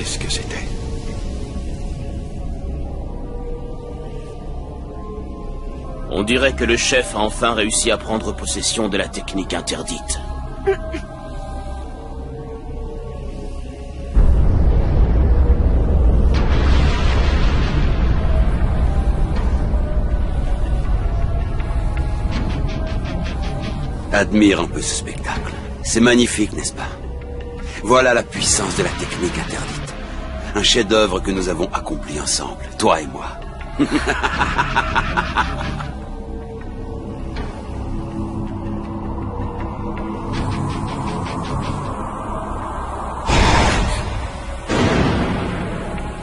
Qu'est-ce que c'était? On dirait que le chef a enfin réussi à prendre possession de la technique interdite. Admire un peu ce spectacle. C'est magnifique, n'est-ce pas? Voilà la puissance de la technique interdite. Un chef-d'œuvre que nous avons accompli ensemble, toi et moi.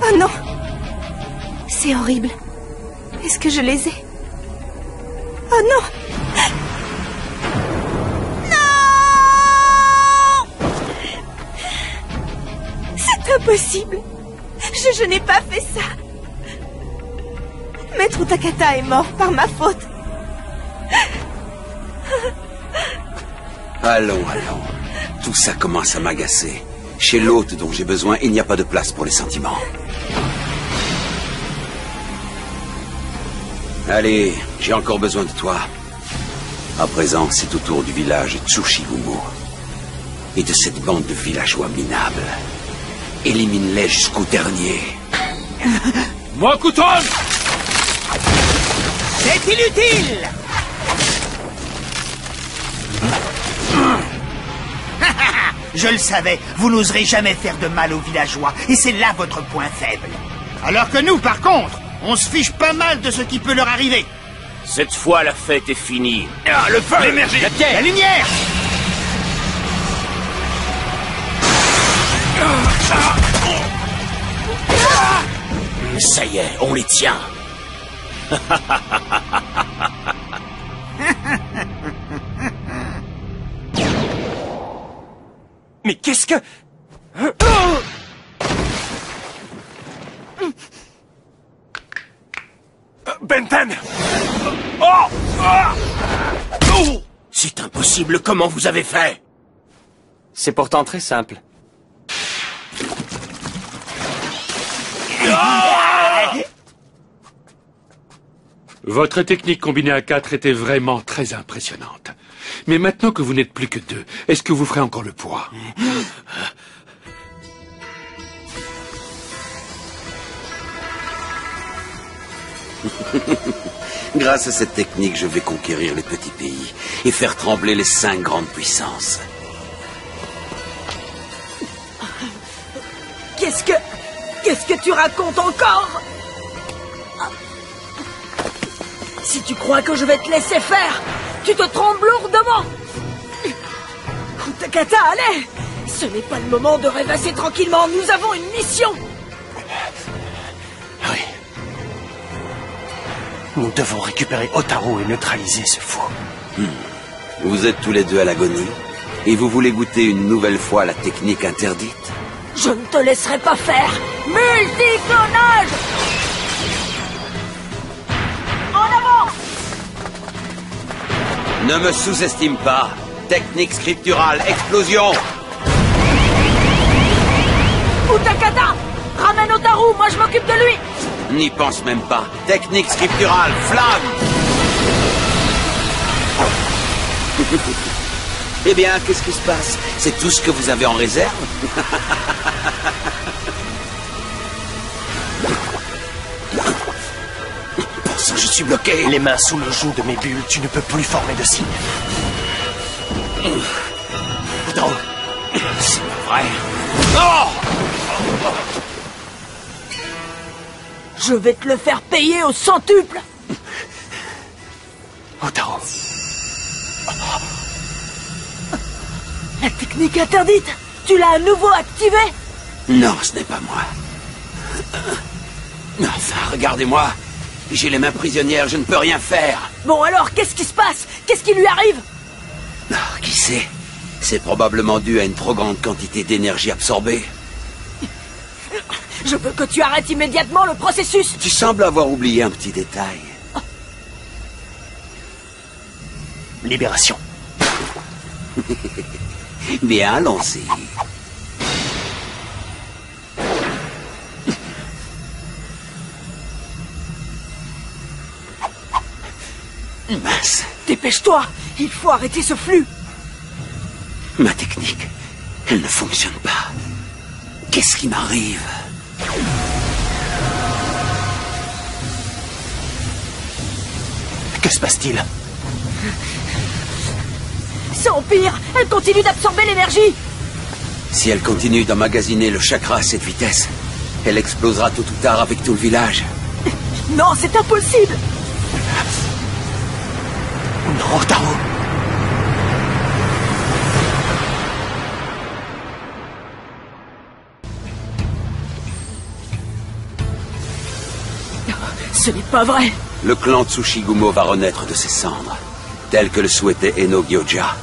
Oh non! C'est horrible. Est-ce que je les ai? Oh non! C'est impossible. Je n'ai pas fait ça. Maître Utakata est mort par ma faute. Allons. Tout ça commence à m'agacer. Chez l'hôte dont j'ai besoin, il n'y a pas de place pour les sentiments. Allez, j'ai encore besoin de toi. À présent, c'est au tour du village Tsushigumo. Et de cette bande de villageois minables. Élimine-les jusqu'au dernier. Mokuton! C'est inutile! Je le savais, vous n'oserez jamais faire de mal aux villageois, et c'est là votre point faible. Alors que nous, par contre, on se fiche pas mal de ce qui peut leur arriver. Cette fois, la fête est finie. Ah, le feu, l'énergie, la lumière. Ça y est, on les tient. Mais qu'est-ce que... Benten! C'est impossible, comment vous avez fait? C'est pourtant très simple. Votre technique combinée à 4 était vraiment très impressionnante. Mais maintenant que vous n'êtes plus que 2, est-ce que vous ferez encore le poids? Grâce à cette technique, je vais conquérir les petits pays et faire trembler les 5 grandes puissances. Qu'est-ce que tu racontes encore? Si tu crois que je vais te laisser faire, tu te trompes lourdement. Utakata, allez! Ce n'est pas le moment de rêvasser tranquillement, nous avons une mission! Oui. Nous devons récupérer Hotaru et neutraliser ce fou. Vous êtes tous les deux à l'agonie et vous voulez goûter une nouvelle fois la technique interdite? Je ne te laisserai pas faire! Multiclonage! En avant! Ne me sous-estime pas. Technique scripturale, explosion! Utakata! Ramène Hotaru, moi je m'occupe de lui! N'y pense même pas. Technique scripturale, flamme! Eh bien, qu'est-ce qui se passe? C'est tout ce que vous avez en réserve? Pour ça, je suis bloqué. Les mains sous le joug de mes bulles, tu ne peux plus former de signes. Non, c'est pas vrai. Oh! Je vais te le faire payer au centuple! Hotaru. La technique interdite! Tu l'as à nouveau activée? Non, ce n'est pas moi. Enfin, regardez-moi. J'ai les mains prisonnières, je ne peux rien faire. Bon alors, qu'est-ce qui se passe? Qu'est-ce qui lui arrive? Ah, qui sait? C'est probablement dû à une trop grande quantité d'énergie absorbée. Je veux que tu arrêtes immédiatement le processus. Tu sembles avoir oublié un petit détail. Libération. Bien, allons-y. Mince. Dépêche-toi, il faut arrêter ce flux. Ma technique, elle ne fonctionne pas. Qu'est-ce qui m'arrive? Que se passe-t-il? Ça empire, elle continue d'absorber l'énergie. Si elle continue d'emmagasiner le chakra à cette vitesse, elle explosera tôt ou tard avec tout le village. Non, c'est impossible. Non, Otaru. Ce n'est pas vrai. Le clan Tsushigumo va renaître de ses cendres, tel que le souhaitait Eno Gyoja.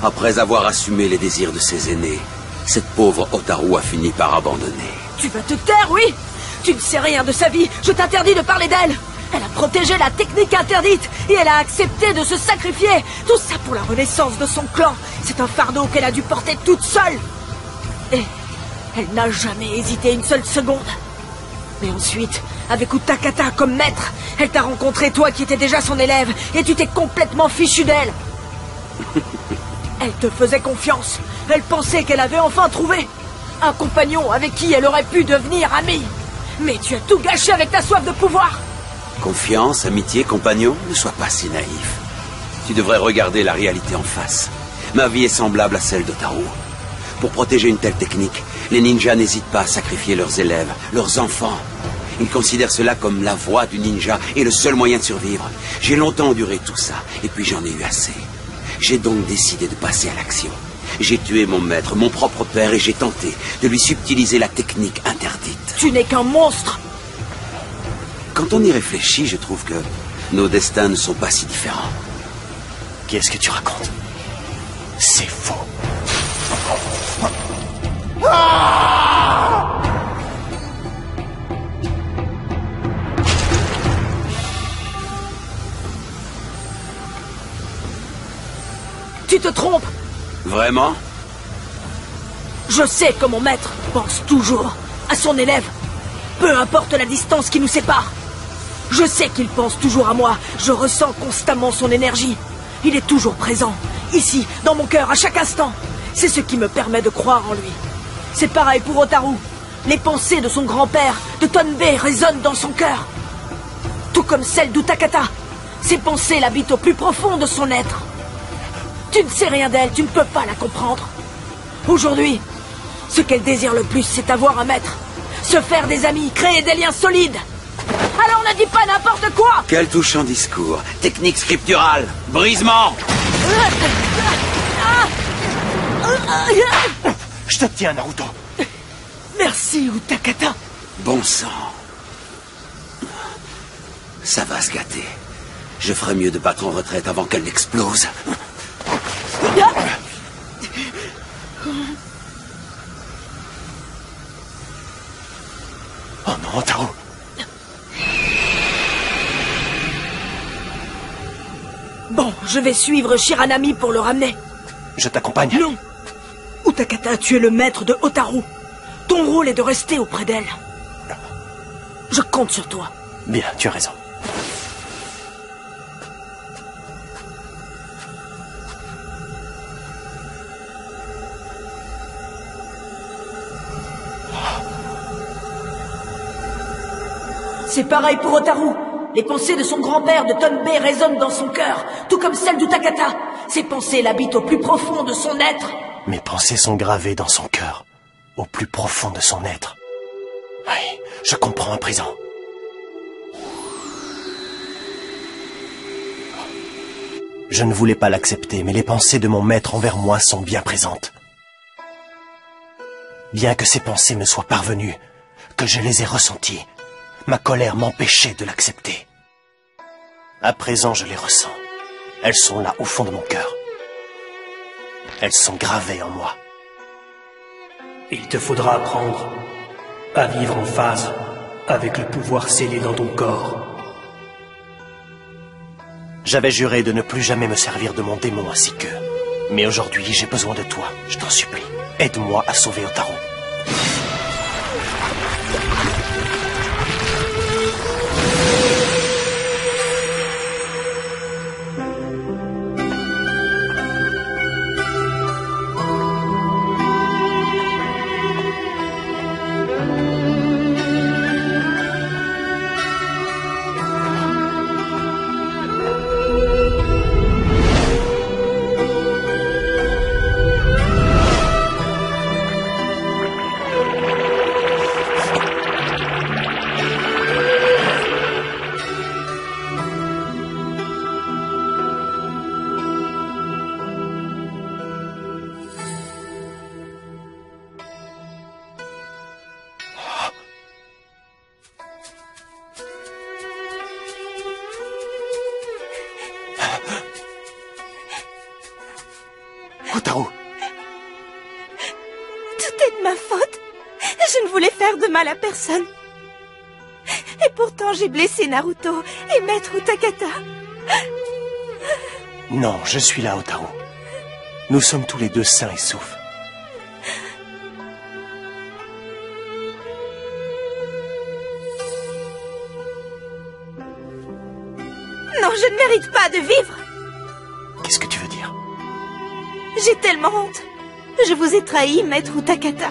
Après avoir assumé les désirs de ses aînés, cette pauvre Otaru a fini par abandonner. Tu vas te taire, oui? Tu ne sais rien de sa vie, je t'interdis de parler d'elle. Elle a protégé la technique interdite et elle a accepté de se sacrifier. Tout ça pour la renaissance de son clan. C'est un fardeau qu'elle a dû porter toute seule. Et elle n'a jamais hésité une seule seconde. Mais ensuite, avec Utakata comme maître, elle t'a rencontré, toi qui étais déjà son élève, et tu t'es complètement fichu d'elle. Elle te faisait confiance. Elle pensait qu'elle avait enfin trouvé un compagnon avec qui elle aurait pu devenir amie. Mais tu as tout gâché avec ta soif de pouvoir. Confiance, amitié, compagnon, ne sois pas si naïf. Tu devrais regarder la réalité en face. Ma vie est semblable à celle d'Otaru. Pour protéger une telle technique, les ninjas n'hésitent pas à sacrifier leurs élèves, leurs enfants. Ils considèrent cela comme la voie du ninja et le seul moyen de survivre. J'ai longtemps enduré tout ça, et puis j'en ai eu assez. J'ai donc décidé de passer à l'action. J'ai tué mon maître, mon propre père, et j'ai tenté de lui subtiliser la technique interdite. Tu n'es qu'un monstre. Quand on y réfléchit, je trouve que nos destins ne sont pas si différents. Qu'est-ce que tu racontes? C'est faux. Tu te trompes. Vraiment? Je sais que mon maître pense toujours à son élève. Peu importe la distance qui nous sépare. Je sais qu'il pense toujours à moi. Je ressens constamment son énergie. Il est toujours présent. Ici, dans mon cœur, à chaque instant. C'est ce qui me permet de croire en lui. C'est pareil pour Otaru. Les pensées de son grand-père, de Tonbei, résonnent dans son cœur. Tout comme celles d'Utakata. Ses pensées l'habitent au plus profond de son être. Tu ne sais rien d'elle, tu ne peux pas la comprendre. Aujourd'hui, ce qu'elle désire le plus, c'est avoir un maître. Se faire des amis, créer des liens solides. Alors ne dis pas n'importe quoi! Quel touchant discours. Technique scripturale. Brisement. Je te tiens, Naruto. Merci, Utakata. Bon sang. Ça va se gâter. Je ferais mieux de battre en retraite avant qu'elle n'explose. Oh non, Otaru. Bon, je vais suivre Shiranami pour le ramener. Je t'accompagne. Non. Utakata, tu es le maître de Otaru. Ton rôle est de rester auprès d'elle. Je compte sur toi. Bien, tu as raison. C'est pareil pour Otaru. Les pensées de son grand-père de Tonbei résonnent dans son cœur, tout comme celles d'Utakata. Ses pensées l'habitent au plus profond de son être. Mes pensées sont gravées dans son cœur, au plus profond de son être. Oui, je comprends à présent. Je ne voulais pas l'accepter, mais les pensées de mon maître envers moi sont bien présentes. Bien que ces pensées me soient parvenues, que je les ai ressenties, ma colère m'empêchait de l'accepter. À présent, je les ressens. Elles sont là, au fond de mon cœur. Elles sont gravées en moi. Il te faudra apprendre à vivre en phase avec le pouvoir scellé dans ton corps. J'avais juré de ne plus jamais me servir de mon démon ainsi qu'eux. Mais aujourd'hui, j'ai besoin de toi, je t'en supplie. Aide-moi à sauver Otaru. Hotaru! Tout est de ma faute. Je ne voulais faire de mal à personne. Et pourtant, j'ai blessé Naruto et Maître Utakata. Non, je suis là, Hotaru. Nous sommes tous les deux sains et saufs. Non, je ne mérite pas de vivre. Qu'est-ce que tu veux dire? J'ai tellement honte. Je vous ai trahi, Maître Utakata.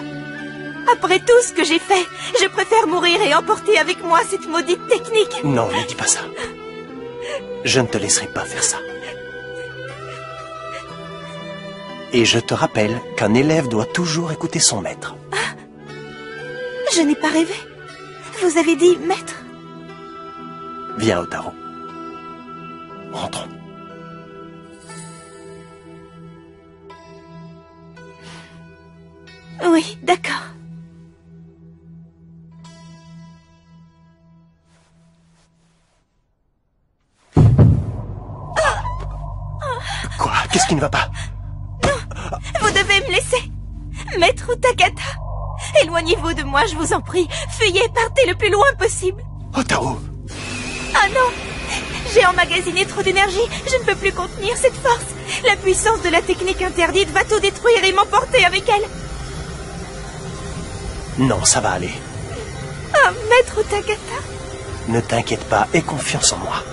Après tout ce que j'ai fait, je préfère mourir et emporter avec moi cette maudite technique. Non, ne dis pas ça. Je ne te laisserai pas faire ça. Et je te rappelle qu'un élève doit toujours écouter son maître. Ah, je n'ai pas rêvé. Vous avez dit maître. Viens, Hotaru. Rentrons. Oui, d'accord. Quoi? Qu'est-ce qui ne va pas? Non, vous devez me laisser. Maître Utakata, éloignez-vous de moi, je vous en prie. Fuyez, partez le plus loin possible. Hotaru! Ah non! J'ai emmagasiné trop d'énergie, je ne peux plus contenir cette force. La puissance de la technique interdite va tout détruire et m'emporter avec elle. Non, ça va aller. Ah, Maître Utakata. Ne t'inquiète pas, aie confiance en moi.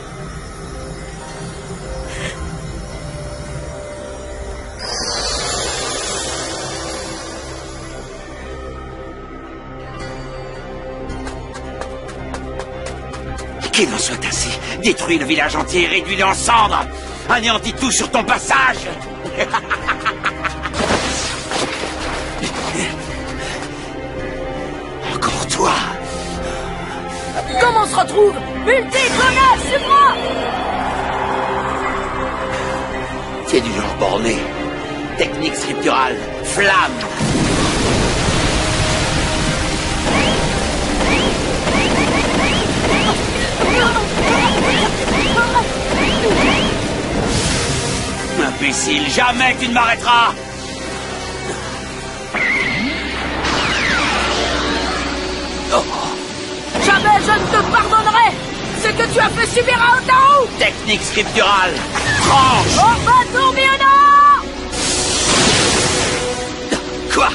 Qu'il en soit ainsi. Détruis le village entier et réduis-le en cendres. Anéantis tout sur ton passage. Encore toi. Comment on se retrouve? Multi-grenade, supra! C'est du genre borné. Technique scripturale. Flamme. Imbécile, jamais tu ne m'arrêteras! Oh. Jamais je ne te pardonnerai ce que tu as fait subir à Hotaru! Technique scripturale! Tranche! On va tourbillonnant! Quoi?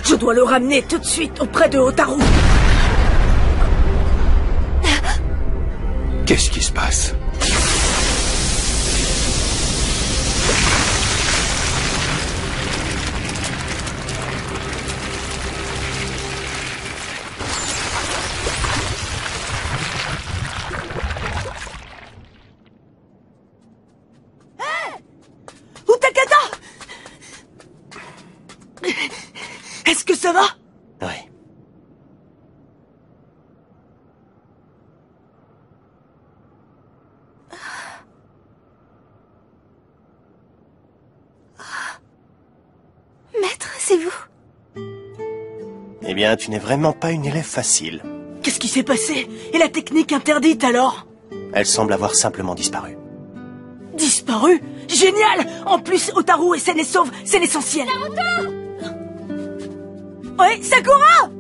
Je dois le ramener tout de suite auprès de Hotaru. Qu'est-ce qui se passe? Utakata! Est-ce que ça va? Oui. Maître, c'est vous? Eh bien, tu n'es vraiment pas une élève facile. Qu'est-ce qui s'est passé? Et la technique interdite alors? Elle semble avoir simplement disparu. Disparu? Génial! En plus, Hotaru est saine et sauve, c'est l'essentiel. Ouais, Sakura!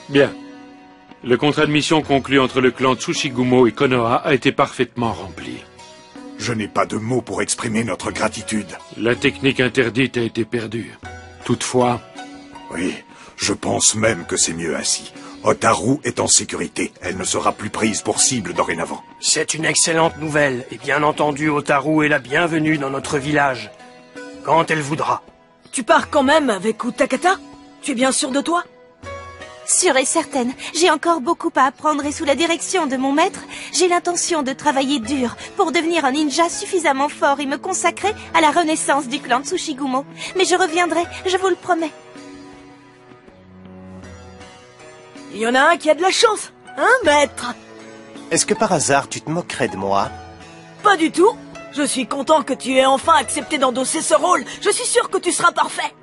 Bien. Le contrat de mission conclu entre le clan Tsushigumo et Konoha a été parfaitement rempli. Je n'ai pas de mots pour exprimer notre gratitude. La technique interdite a été perdue. Toutefois... Oui, je pense même que c'est mieux ainsi. Hotaru est en sécurité. Elle ne sera plus prise pour cible dorénavant. C'est une excellente nouvelle, et bien entendu, Hotaru est la bienvenue dans notre village. Quand elle voudra. Tu pars quand même avec Utakata? Tu es bien sûr de toi? Sûre et certaine, j'ai encore beaucoup à apprendre et sous la direction de mon maître, j'ai l'intention de travailler dur pour devenir un ninja suffisamment fort et me consacrer à la renaissance du clan Tsushigumo. Mais je reviendrai, je vous le promets. Il y en a un qui a de la chance, hein, maître? Est-ce que par hasard, tu te moquerais de moi? Pas du tout. Je suis content que tu aies enfin accepté d'endosser ce rôle. Je suis sûr que tu seras parfait.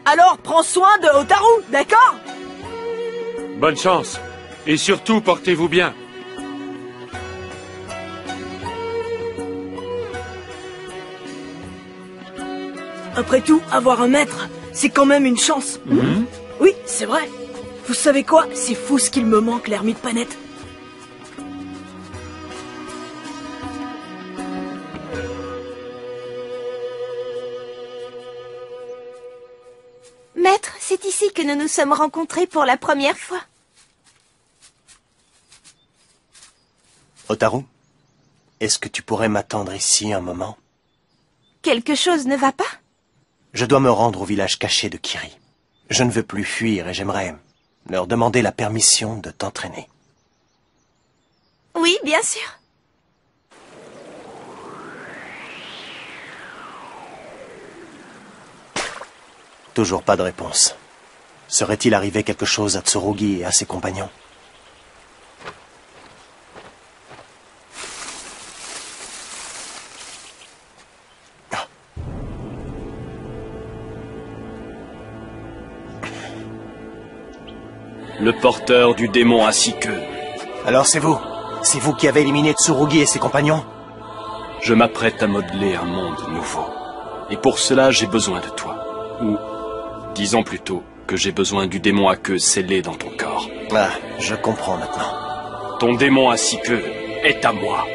Alors, prends soin de Hotaru, d'accord? Bonne chance. Et surtout, portez-vous bien. Après tout, avoir un maître, c'est quand même une chance. Oui, c'est vrai. Vous savez quoi? C'est fou ce qu'il me manque, l'ermite Panette. Maître, c'est ici que nous nous sommes rencontrés pour la première fois. Hotaru, est-ce que tu pourrais m'attendre ici un moment? Quelque chose ne va pas? Je dois me rendre au village caché de Kiri. Je ne veux plus fuir et j'aimerais leur demander la permission de t'entraîner. Oui, bien sûr. Toujours pas de réponse. Serait-il arrivé quelque chose à Tsurugi et à ses compagnons? Le porteur du démon à 6 queues. Alors c'est vous? C'est vous qui avez éliminé Tsurugi et ses compagnons? Je m'apprête à modeler un monde nouveau. Et pour cela, j'ai besoin de toi. Ou, disons plutôt, que j'ai besoin du démon à queue scellé dans ton corps. Ah, je comprends maintenant. Ton démon à 6 queues est à moi.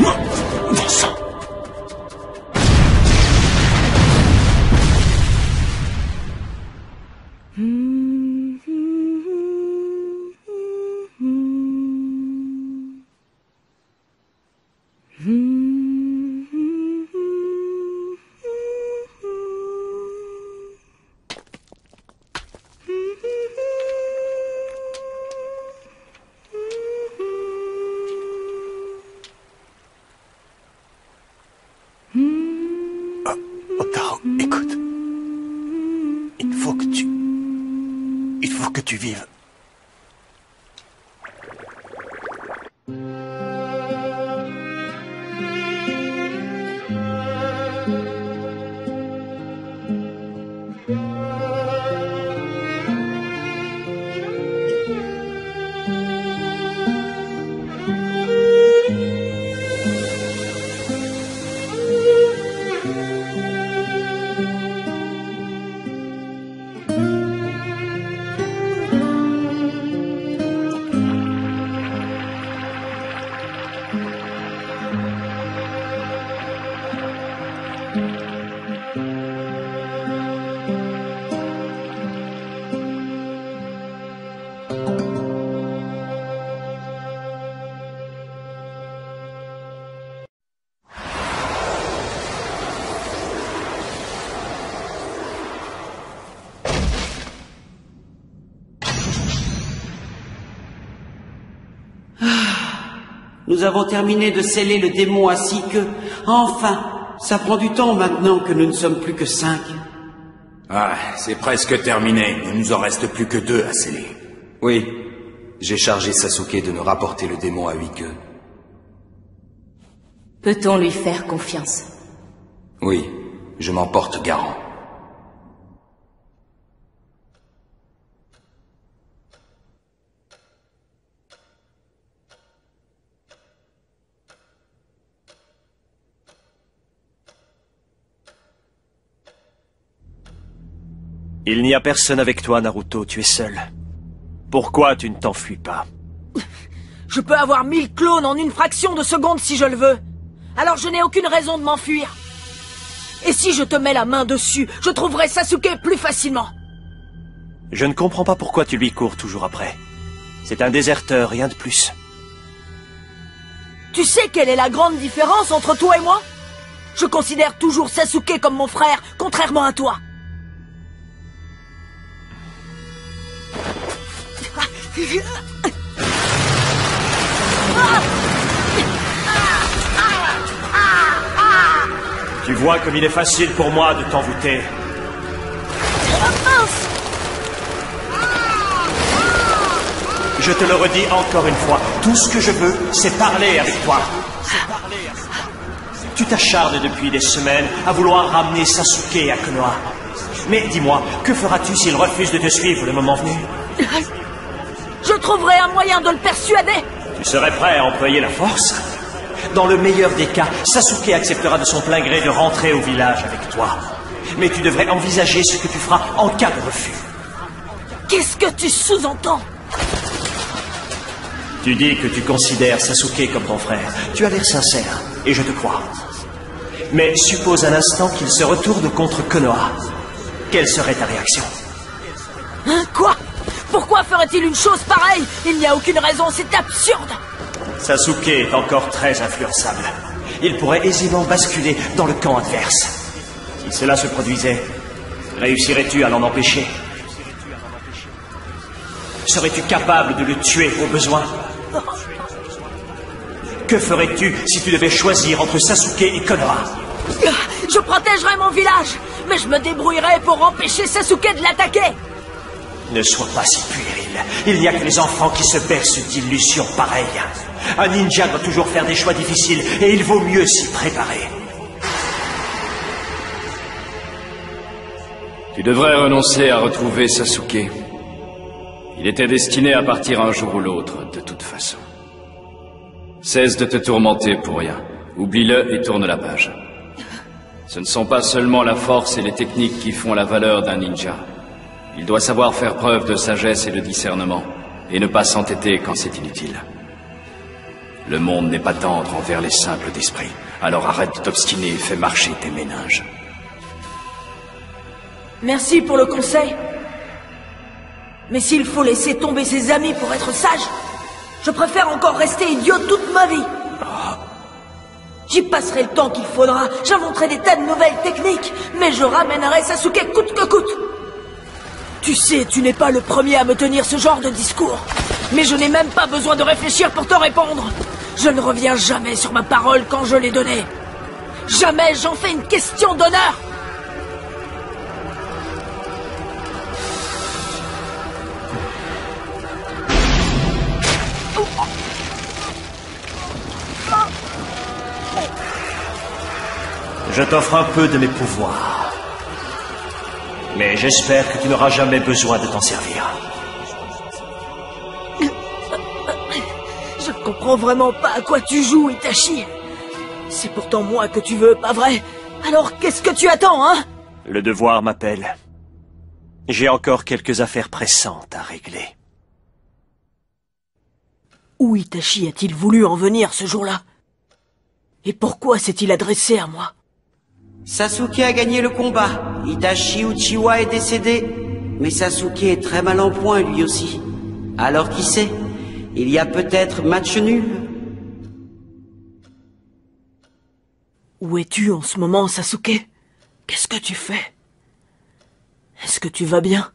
Bon sang! Hotaru, écoute. Il faut que tu vives. Nous avons terminé de sceller le démon à 6 queues. Enfin, ça prend du temps maintenant que nous ne sommes plus que 5. Ah, c'est presque terminé. Il nous en reste plus que 2 à sceller. Oui, j'ai chargé Sasuke de nous rapporter le démon à 8 queues. Peut-on lui faire confiance? Oui, je m'en porte garant. Il n'y a personne avec toi, Naruto, tu es seul. Pourquoi tu ne t'enfuis pas? Je peux avoir 1000 clones en une fraction de seconde si je le veux. Alors je n'ai aucune raison de m'enfuir. Et si je te mets la main dessus, je trouverai Sasuke plus facilement. Je ne comprends pas pourquoi tu lui cours toujours après. C'est un déserteur, rien de plus. Tu sais quelle est la grande différence entre toi et moi? Je considère toujours Sasuke comme mon frère, contrairement à toi. Tu vois comme il est facile pour moi de t'envoûter. Je te le redis encore une fois, tout ce que je veux, c'est parler avec toi. Tu t'acharnes depuis des semaines à vouloir ramener Sasuke à Konoha. Mais dis-moi, que feras-tu s'il refuse de te suivre le moment venu? Je trouverai un moyen de le persuader. Tu serais prêt à employer la force? Dans le meilleur des cas, Sasuke acceptera de son plein gré de rentrer au village avec toi. Mais tu devrais envisager ce que tu feras en cas de refus. Qu'est-ce que tu sous-entends? Tu dis que tu considères Sasuke comme ton frère. Tu as l'air sincère, et je te crois. Mais suppose un instant qu'il se retourne contre Konoha. Quelle serait ta réaction? Hein, quoi? Pourquoi ferait-il une chose pareille? Il n'y a aucune raison, c'est absurde. Sasuke est encore très influençable. Il pourrait aisément basculer dans le camp adverse. Si cela se produisait, réussirais-tu à l'en empêcher? Serais-tu capable de le tuer au besoin? Que ferais-tu si tu devais choisir entre Sasuke et Konoha? Je protégerai mon village, mais je me débrouillerai pour empêcher Sasuke de l'attaquer. Ne sois pas si puéril. Il n'y a que les enfants qui se bercent d'illusions pareilles. Un ninja doit toujours faire des choix difficiles et il vaut mieux s'y préparer. Tu devrais renoncer à retrouver Sasuke. Il était destiné à partir un jour ou l'autre, de toute façon. Cesse de te tourmenter pour rien. Oublie-le et tourne la page. Ce ne sont pas seulement la force et les techniques qui font la valeur d'un ninja. Il doit savoir faire preuve de sagesse et de discernement, et ne pas s'entêter quand c'est inutile. Le monde n'est pas tendre envers les simples d'esprit, alors arrête de t'obstiner et fais marcher tes méninges. Merci pour le conseil. Mais s'il faut laisser tomber ses amis pour être sage, je préfère encore rester idiot toute ma vie. J'y passerai le temps qu'il faudra, j'inventerai des tas de nouvelles techniques, mais je ramènerai Sasuke coûte que coûte. Tu sais, tu n'es pas le premier à me tenir ce genre de discours. Mais je n'ai même pas besoin de réfléchir pour te répondre. Je ne reviens jamais sur ma parole quand je l'ai donnée. Jamais j'en fais une question d'honneur. Je t'offre un peu de mes pouvoirs. Mais j'espère que tu n'auras jamais besoin de t'en servir. Je ne comprends vraiment pas à quoi tu joues, Itachi. C'est pourtant moi que tu veux, pas vrai? Alors qu'est-ce que tu attends, hein? Le devoir m'appelle. J'ai encore quelques affaires pressantes à régler. Où Itachi a-t-il voulu en venir ce jour-là? Et pourquoi s'est-il adressé à moi? Sasuke a gagné le combat. Itachi Uchiwa est décédé. Mais Sasuke est très mal en point, lui aussi. Alors qui sait? Il y a peut-être match nul. Où es-tu en ce moment, Sasuke? Qu'est-ce que tu fais? Est-ce que tu vas bien?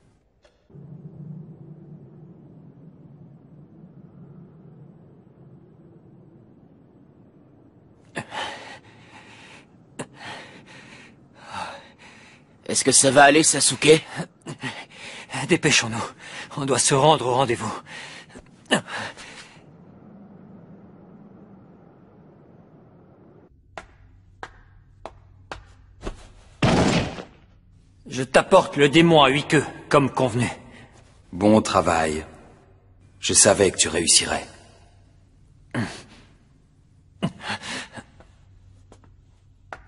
Est-ce que ça va aller, Sasuke? Dépêchons-nous. On doit se rendre au rendez-vous. Je t'apporte le démon à 8 queues, comme convenu. Bon travail. Je savais que tu réussirais.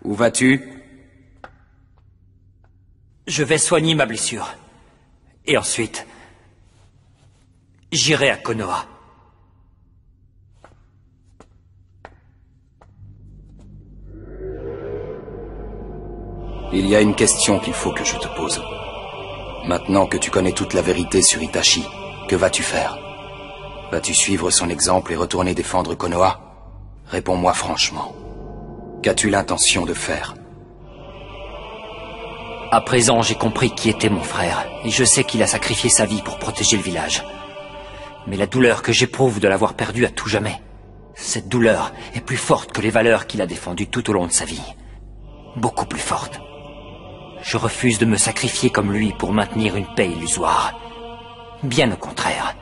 Où vas-tu? Je vais soigner ma blessure. Et ensuite, j'irai à Konoha. Il y a une question qu'il faut que je te pose. Maintenant que tu connais toute la vérité sur Itachi, que vas-tu faire? Vas-tu suivre son exemple et retourner défendre Konoha? Réponds-moi franchement. Qu'as-tu l'intention de faire? À présent, j'ai compris qui était mon frère, et je sais qu'il a sacrifié sa vie pour protéger le village. Mais la douleur que j'éprouve de l'avoir perdu à tout jamais, cette douleur est plus forte que les valeurs qu'il a défendues tout au long de sa vie. Beaucoup plus forte. Je refuse de me sacrifier comme lui pour maintenir une paix illusoire. Bien au contraire.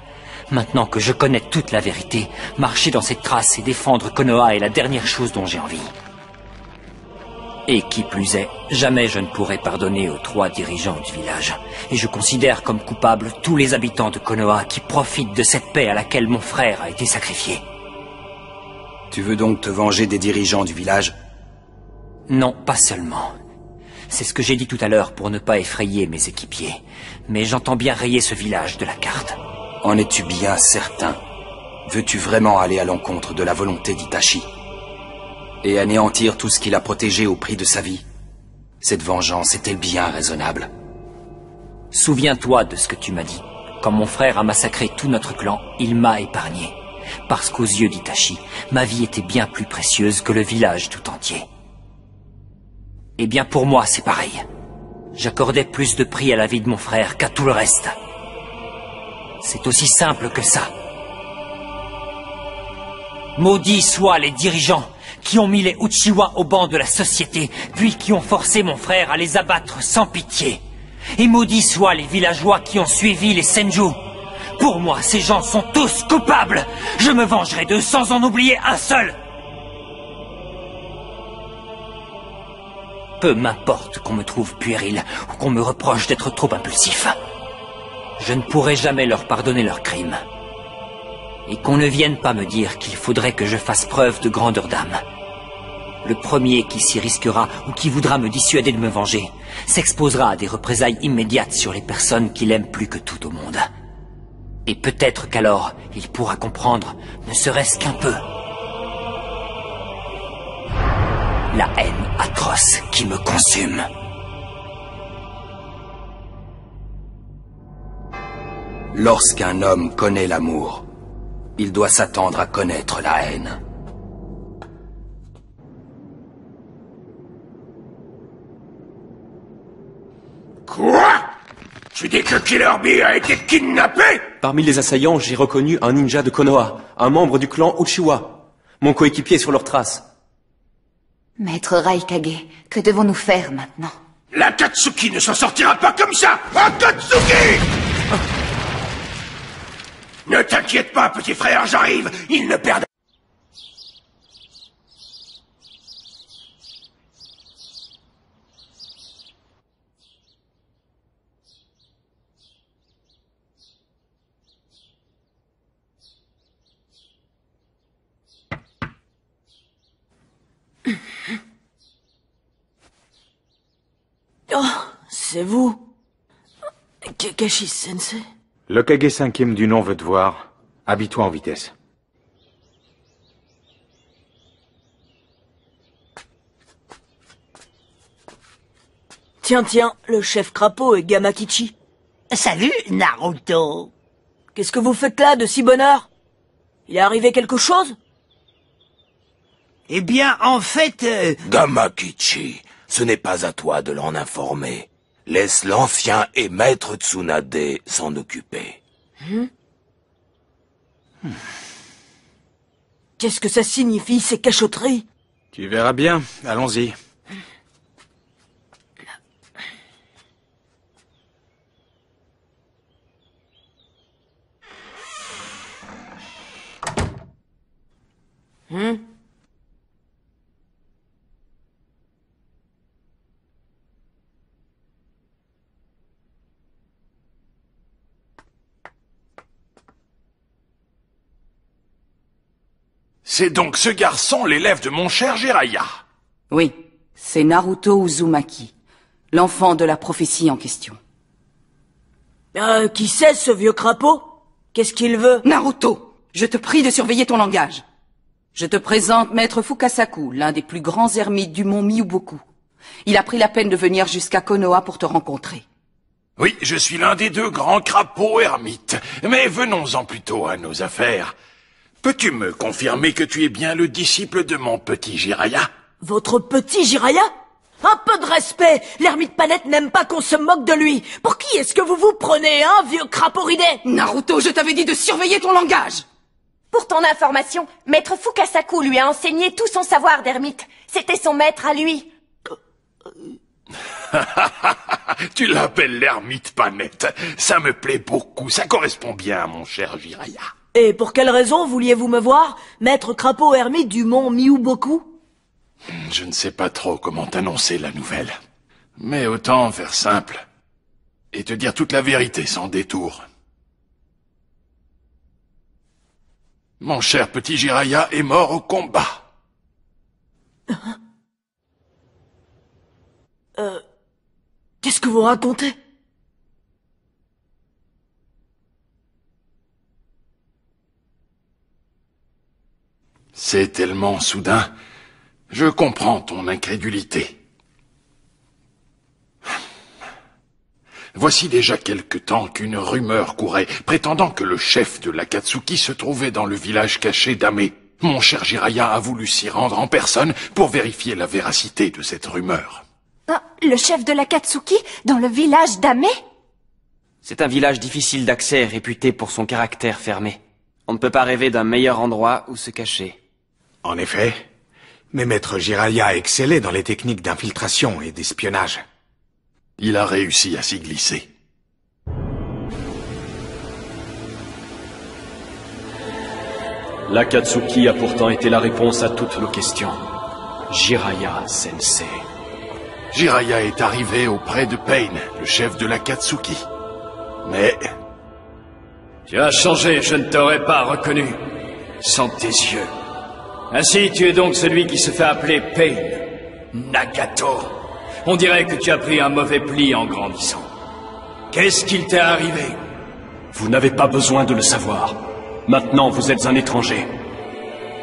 Maintenant que je connais toute la vérité, marcher dans ses traces et défendre Konoha est la dernière chose dont j'ai envie. Et qui plus est, jamais je ne pourrai pardonner aux 3 dirigeants du village. Et je considère comme coupables tous les habitants de Konoha qui profitent de cette paix à laquelle mon frère a été sacrifié. Tu veux donc te venger des dirigeants du village? Non, pas seulement. C'est ce que j'ai dit tout à l'heure pour ne pas effrayer mes équipiers. Mais j'entends bien rayer ce village de la carte. En es-tu bien certain? Veux-tu vraiment aller à l'encontre de la volonté d'Itachi? Et anéantir tout ce qu'il a protégé au prix de sa vie? Cette vengeance est-elle bien raisonnable? Souviens-toi de ce que tu m'as dit. Quand mon frère a massacré tout notre clan, il m'a épargné. Parce qu'aux yeux d'Itachi, ma vie était bien plus précieuse que le village tout entier. Eh bien pour moi, c'est pareil. J'accordais plus de prix à la vie de mon frère qu'à tout le reste. C'est aussi simple que ça. Maudits soient les dirigeants qui ont mis les Uchiwa au banc de la société, puis qui ont forcé mon frère à les abattre sans pitié. Et maudits soient les villageois qui ont suivi les Senju. Pour moi, ces gens sont tous coupables. Je me vengerai d'eux sans en oublier un seul. Peu m'importe qu'on me trouve puéril ou qu'on me reproche d'être trop impulsif. Je ne pourrai jamais leur pardonner leurs crimes. Et qu'on ne vienne pas me dire qu'il faudrait que je fasse preuve de grandeur d'âme. Le premier qui s'y risquera ou qui voudra me dissuader de me venger s'exposera à des représailles immédiates sur les personnes qu'il aime plus que tout au monde. Et peut-être qu'alors, il pourra comprendre, ne serait-ce qu'un peu, la haine atroce qui me consume. Lorsqu'un homme connaît l'amour, il doit s'attendre à connaître la haine. Quoi? Tu dis que Killer Bee a été kidnappé? Parmi les assaillants, j'ai reconnu un ninja de Konoha, un membre du clan Uchiwa. Mon coéquipier est sur leurs traces. Maître Raikage, que devons-nous faire maintenant? L'Akatsuki ne s'en sortira pas comme ça! Akatsuki! Ne t'inquiète pas, petit frère, j'arrive! Il ne perd... Oh, c'est vous? Kakashi-sensei? Le Kage 5e du nom veut te voir. Habille-toi en vitesse. Tiens, le chef crapaud et Gamakichi. Salut, Naruto. Qu'est-ce que vous faites là de si bonne heure? Il est arrivé quelque chose? Eh bien, en fait... Gamakichi, ce n'est pas à toi de l'en informer. Laisse l'ancien et maître Tsunade s'en occuper. Qu'est-ce que ça signifie, ces cachotteries? Tu verras bien. Allons-y. C'est donc ce garçon, l'élève de mon cher Jiraiya. Oui, c'est Naruto Uzumaki, l'enfant de la prophétie en question. Qui c'est, ce vieux crapaud? Qu'est-ce qu'il veut? Naruto, je te prie de surveiller ton langage. Je te présente Maître Fukasaku, l'un des plus grands ermites du mont Miyuboku. Il a pris la peine de venir jusqu'à Konoha pour te rencontrer. Oui, je suis l'un des 2 grands crapauds ermites. Mais venons-en plutôt à nos affaires. Peux-tu me confirmer que tu es bien le disciple de mon petit Jiraiya? Votre petit Jiraiya? Un peu de respect! L'ermite Panette n'aime pas qu'on se moque de lui. Pour qui est-ce que vous vous prenez, hein, vieux crapaud ridé? Naruto, je t'avais dit de surveiller ton langage! Pour ton information, Maître Fukasaku lui a enseigné tout son savoir d'ermite. C'était son maître à lui. Tu l'appelles l'ermite Panette. Ça me plaît beaucoup. Ça correspond bien à mon cher Jiraya. Et pour quelle raison vouliez-vous me voir, maître crapaud ermite du mont Miyuboku? Je ne sais pas trop comment t'annoncer la nouvelle. Mais autant faire simple. Et te dire toute la vérité sans détour. Mon cher petit Jiraya est mort au combat. Qu'est-ce que vous racontez? C'est tellement soudain. Je comprends ton incrédulité. Voici déjà quelque temps qu'une rumeur courait, prétendant que le chef de l'Akatsuki se trouvait dans le village caché d'Ame. Mon cher Jiraya a voulu s'y rendre en personne pour vérifier la véracité de cette rumeur. Ah, le chef de l'Akatsuki dans le village d'Ame? C'est un village difficile d'accès, réputé pour son caractère fermé. On ne peut pas rêver d'un meilleur endroit où se cacher. En effet, mais maître Jiraya excellait dans les techniques d'infiltration et d'espionnage. Il a réussi à s'y glisser. L'Akatsuki a pourtant été la réponse à toutes nos questions. Jiraya Sensei. Jiraya est arrivé auprès de Pain, le chef de l'Akatsuki. Mais... Tu as changé, je ne t'aurais pas reconnu. Sans tes yeux. Ainsi, tu es donc celui qui se fait appeler Pain. Nagato. On dirait que tu as pris un mauvais pli en grandissant. Qu'est-ce qu'il t'est arrivé? Vous n'avez pas besoin de le savoir. Maintenant, vous êtes un étranger.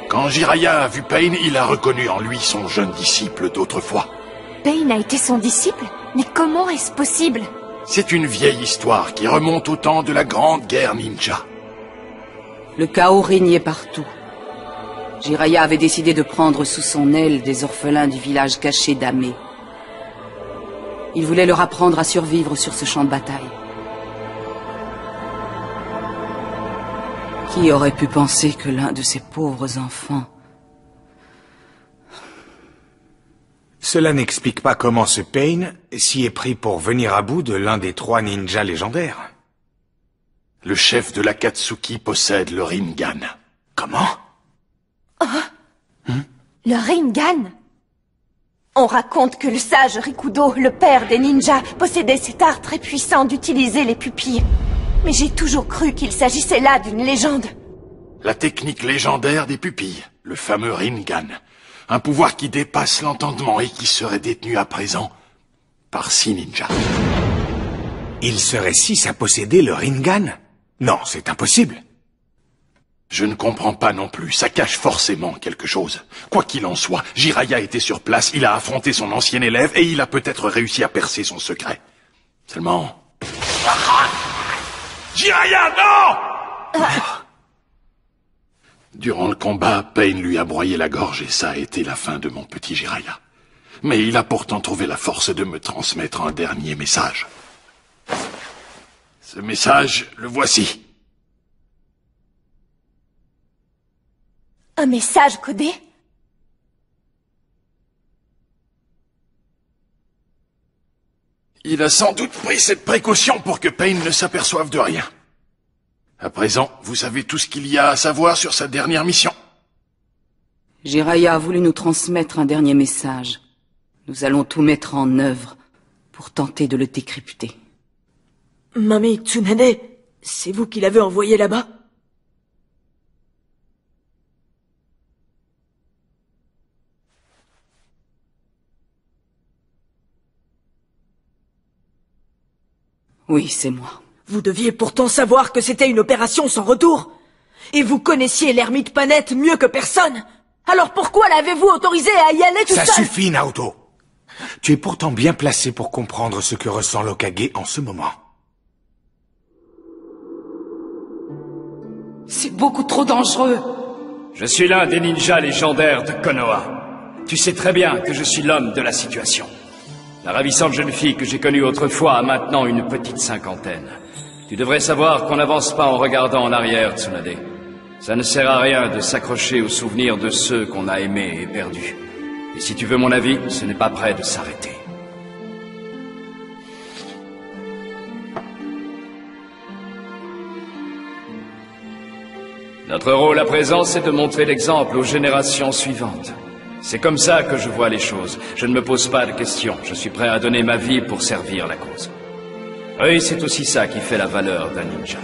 Quand Jiraya a vu Pain, il a reconnu en lui son jeune disciple d'autrefois. Pain a été son disciple? Mais comment est-ce possible? C'est une vieille histoire qui remonte au temps de la grande guerre ninja. Le chaos régnait partout. Jiraya avait décidé de prendre sous son aile des orphelins du village caché d'Ame. Il voulait leur apprendre à survivre sur ce champ de bataille. Qui aurait pu penser que l'un de ces pauvres enfants... Cela n'explique pas comment ce Pain s'y est pris pour venir à bout de l'un des 3 ninjas légendaires. Le chef de l'Akatsuki possède le Rinnegan. Comment? Le Rinnegan? On raconte que le sage Rikudo, le père des ninjas, possédait cet art très puissant d'utiliser les pupilles. Mais j'ai toujours cru qu'il s'agissait là d'une légende. La technique légendaire des pupilles, le fameux Rinnegan. Un pouvoir qui dépasse l'entendement et qui serait détenu à présent par 6 ninjas. Il serait 6 à posséder le Rinnegan? Non, c'est impossible. Je ne comprends pas non plus, ça cache forcément quelque chose. Quoi qu'il en soit, Jiraya était sur place, il a affronté son ancien élève et il a peut-être réussi à percer son secret. Seulement... Jiraya, non! Durant le combat, Pain lui a broyé la gorge et ça a été la fin de mon petit Jiraya. Mais il a pourtant trouvé la force de me transmettre un dernier message. Ce message, le voici. Un message codé? Il a sans doute pris cette précaution pour que Pain ne s'aperçoive de rien. À présent, vous savez tout ce qu'il y a à savoir sur sa dernière mission. Jiraya a voulu nous transmettre un dernier message. Nous allons tout mettre en œuvre pour tenter de le décrypter. Mami Tsunade, c'est vous qui l'avez envoyé là-bas? Oui, c'est moi. Vous deviez pourtant savoir que c'était une opération sans retour. Et vous connaissiez l'ermite Panette mieux que personne. Alors pourquoi l'avez-vous autorisé à y aller tout seul? Ça suffit, Naoto. Tu es pourtant bien placé pour comprendre ce que ressent l'Hokage en ce moment. C'est beaucoup trop dangereux. Je suis l'un des ninjas légendaires de Konoha. Tu sais très bien que je suis l'homme de la situation. La ravissante jeune fille que j'ai connue autrefois a maintenant une petite 50aine. Tu devrais savoir qu'on n'avance pas en regardant en arrière, Tsunade. Ça ne sert à rien de s'accrocher aux souvenirs de ceux qu'on a aimés et perdus. Et si tu veux mon avis, ce n'est pas près de s'arrêter. Notre rôle à présent, c'est de montrer l'exemple aux générations suivantes. C'est comme ça que je vois les choses. Je ne me pose pas de questions. Je suis prêt à donner ma vie pour servir la cause. Oui, c'est aussi ça qui fait la valeur d'un ninja.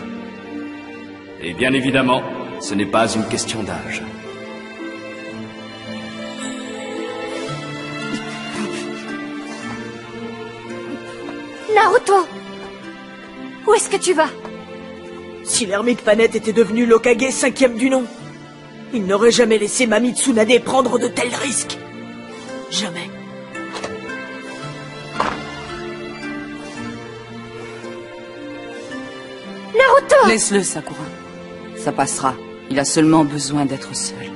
Et bien évidemment, ce n'est pas une question d'âge. Naruto! Où est-ce que tu vas? Si l'ermite Panette était devenu l'Hokage 5e du nom, il n'aurait jamais laissé Mamie Tsunade prendre de tels risques. Jamais. Naruto! Laisse-le, Sakura. Ça passera. Il a seulement besoin d'être seul.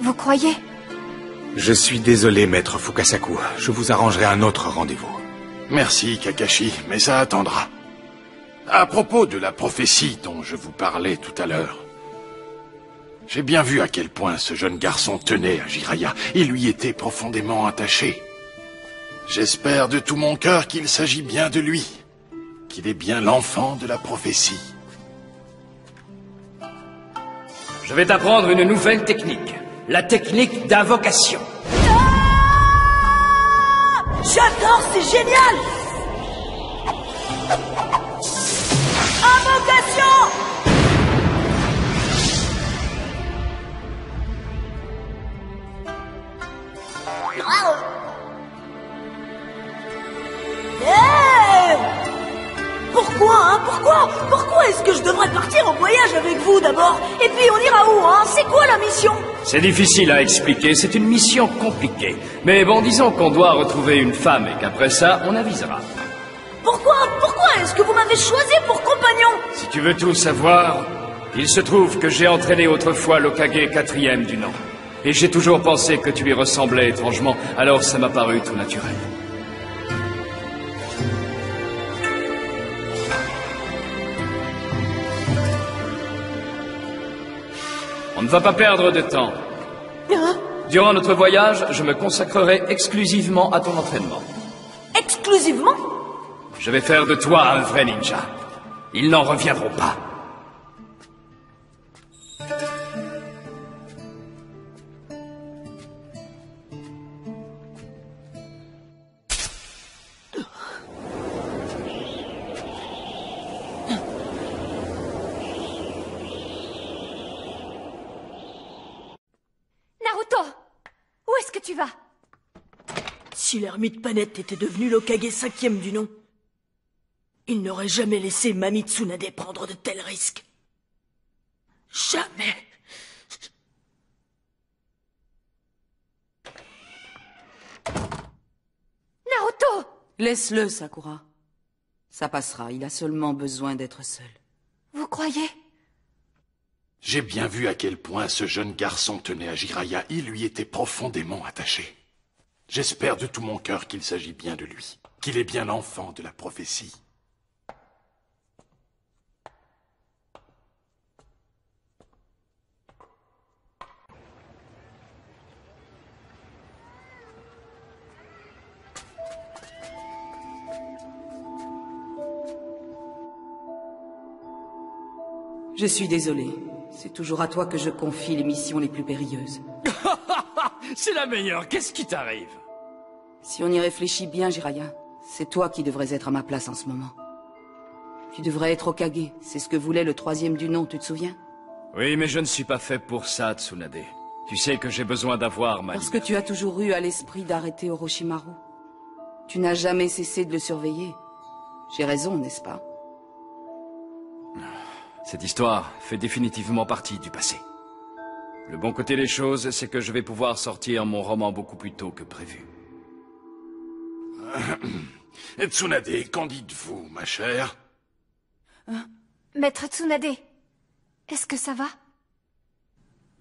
Vous croyez? Je suis désolé, maître Fukasaku. Je vous arrangerai un autre rendez-vous. Merci, Kakashi, mais ça attendra. À propos de la prophétie dont je vous parlais tout à l'heure, j'ai bien vu à quel point ce jeune garçon tenait à Jiraiya. Il lui était profondément attaché. J'espère de tout mon cœur qu'il s'agit bien de lui, qu'il est bien l'enfant de la prophétie. Je vais t'apprendre une nouvelle technique. La technique d'invocation. J'adore, c'est génial! Invocation! Pourquoi, hein? Pourquoi est-ce que je devrais partir en voyage avec vous d'abord? Et puis on ira où, hein? C'est quoi la mission? C'est difficile à expliquer, c'est une mission compliquée. Mais bon, disons qu'on doit retrouver une femme et qu'après ça, on avisera. Pourquoi est-ce que vous m'avez choisi pour compagnon? Si tu veux tout savoir, il se trouve que j'ai entraîné autrefois l'Hokage 4e du nom. Et j'ai toujours pensé que tu lui ressemblais étrangement, alors ça m'a paru tout naturel. On ne va pas perdre de temps. Durant notre voyage, je me consacrerai exclusivement à ton entraînement. Exclusivement? Je vais faire de toi un vrai ninja. Ils n'en reviendront pas. Naruto! Où est-ce que tu vas? Si l'ermite Panette était devenu l'Hokage 5e du nom, il n'aurait jamais laissé Mamie Tsunade prendre de tels risques. Jamais. Naruto! Laisse-le, Sakura. Ça passera, il a seulement besoin d'être seul. Vous croyez? J'ai bien vu à quel point ce jeune garçon tenait à Jiraiya. Il lui était profondément attaché. J'espère de tout mon cœur qu'il s'agit bien de lui, qu'il est bien l'enfant de la prophétie. Je suis désolé. C'est toujours à toi que je confie les missions les plus périlleuses. C'est la meilleure, qu'est-ce qui t'arrive? Si on y réfléchit bien, Jiraiya, c'est toi qui devrais être à ma place en ce moment. Tu devrais être Hokage, c'est ce que voulait le 3e du nom, tu te souviens? Oui, mais je ne suis pas fait pour ça, Tsunade. Tu sais que j'ai besoin d'avoir ma Parce que tu as toujours eu à l'esprit d'arrêter Orochimaru. Tu n'as jamais cessé de le surveiller. J'ai raison, n'est-ce pas? Cette histoire fait définitivement partie du passé. Le bon côté des choses, c'est que je vais pouvoir sortir mon roman beaucoup plus tôt que prévu. Tsunade, qu'en dites-vous, ma chère? Maître Tsunade, est-ce que ça va?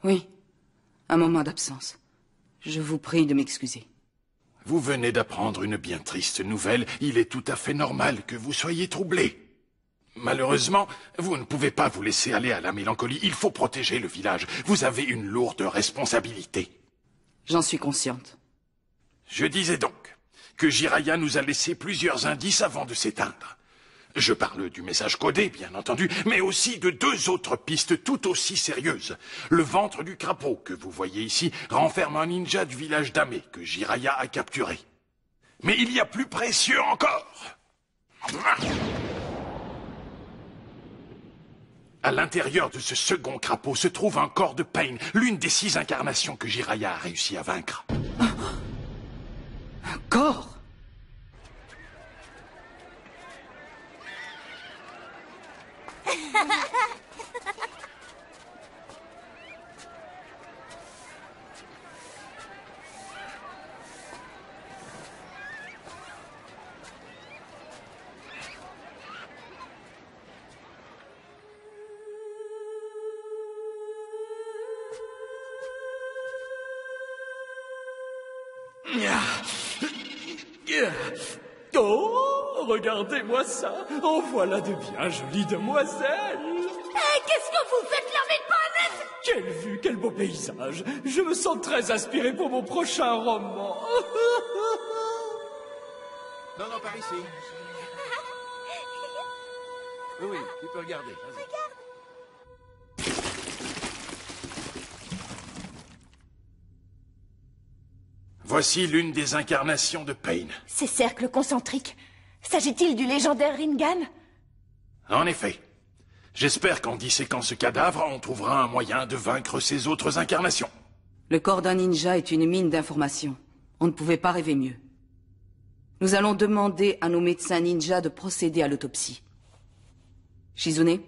Oui, un moment d'absence. Je vous prie de m'excuser. Vous venez d'apprendre une bien triste nouvelle. Il est tout à fait normal que vous soyez troublé. Malheureusement, vous ne pouvez pas vous laisser aller à la mélancolie. Il faut protéger le village. Vous avez une lourde responsabilité. J'en suis consciente. Je disais donc que Jiraiya nous a laissé plusieurs indices avant de s'éteindre. Je parle du message codé, bien entendu, mais aussi de 2 autres pistes tout aussi sérieuses. Le ventre du crapaud, que vous voyez ici, renferme un ninja du village d'Ame, que Jiraiya a capturé. Mais il y a plus précieux encore. À l'intérieur de ce second crapaud se trouve un corps de Pain, l'une des 6 incarnations que Jiraiya a réussi à vaincre. Un corps? Oh, regardez-moi ça. En voilà de bien jolies demoiselles. Qu'est-ce que vous faites là, mes pannettes? Quelle vue, quel beau paysage. Je me sens très inspiré pour mon prochain roman. Non, par ici. Oui, tu peux regarder. Voici l'une des incarnations de Pain. Ces cercles concentriques, s'agit-il du légendaire Rinnegan? En effet. J'espère qu'en disséquant ce cadavre, on trouvera un moyen de vaincre ces autres incarnations. Le corps d'un ninja est une mine d'informations. On ne pouvait pas rêver mieux. Nous allons demander à nos médecins ninjas de procéder à l'autopsie. Shizune?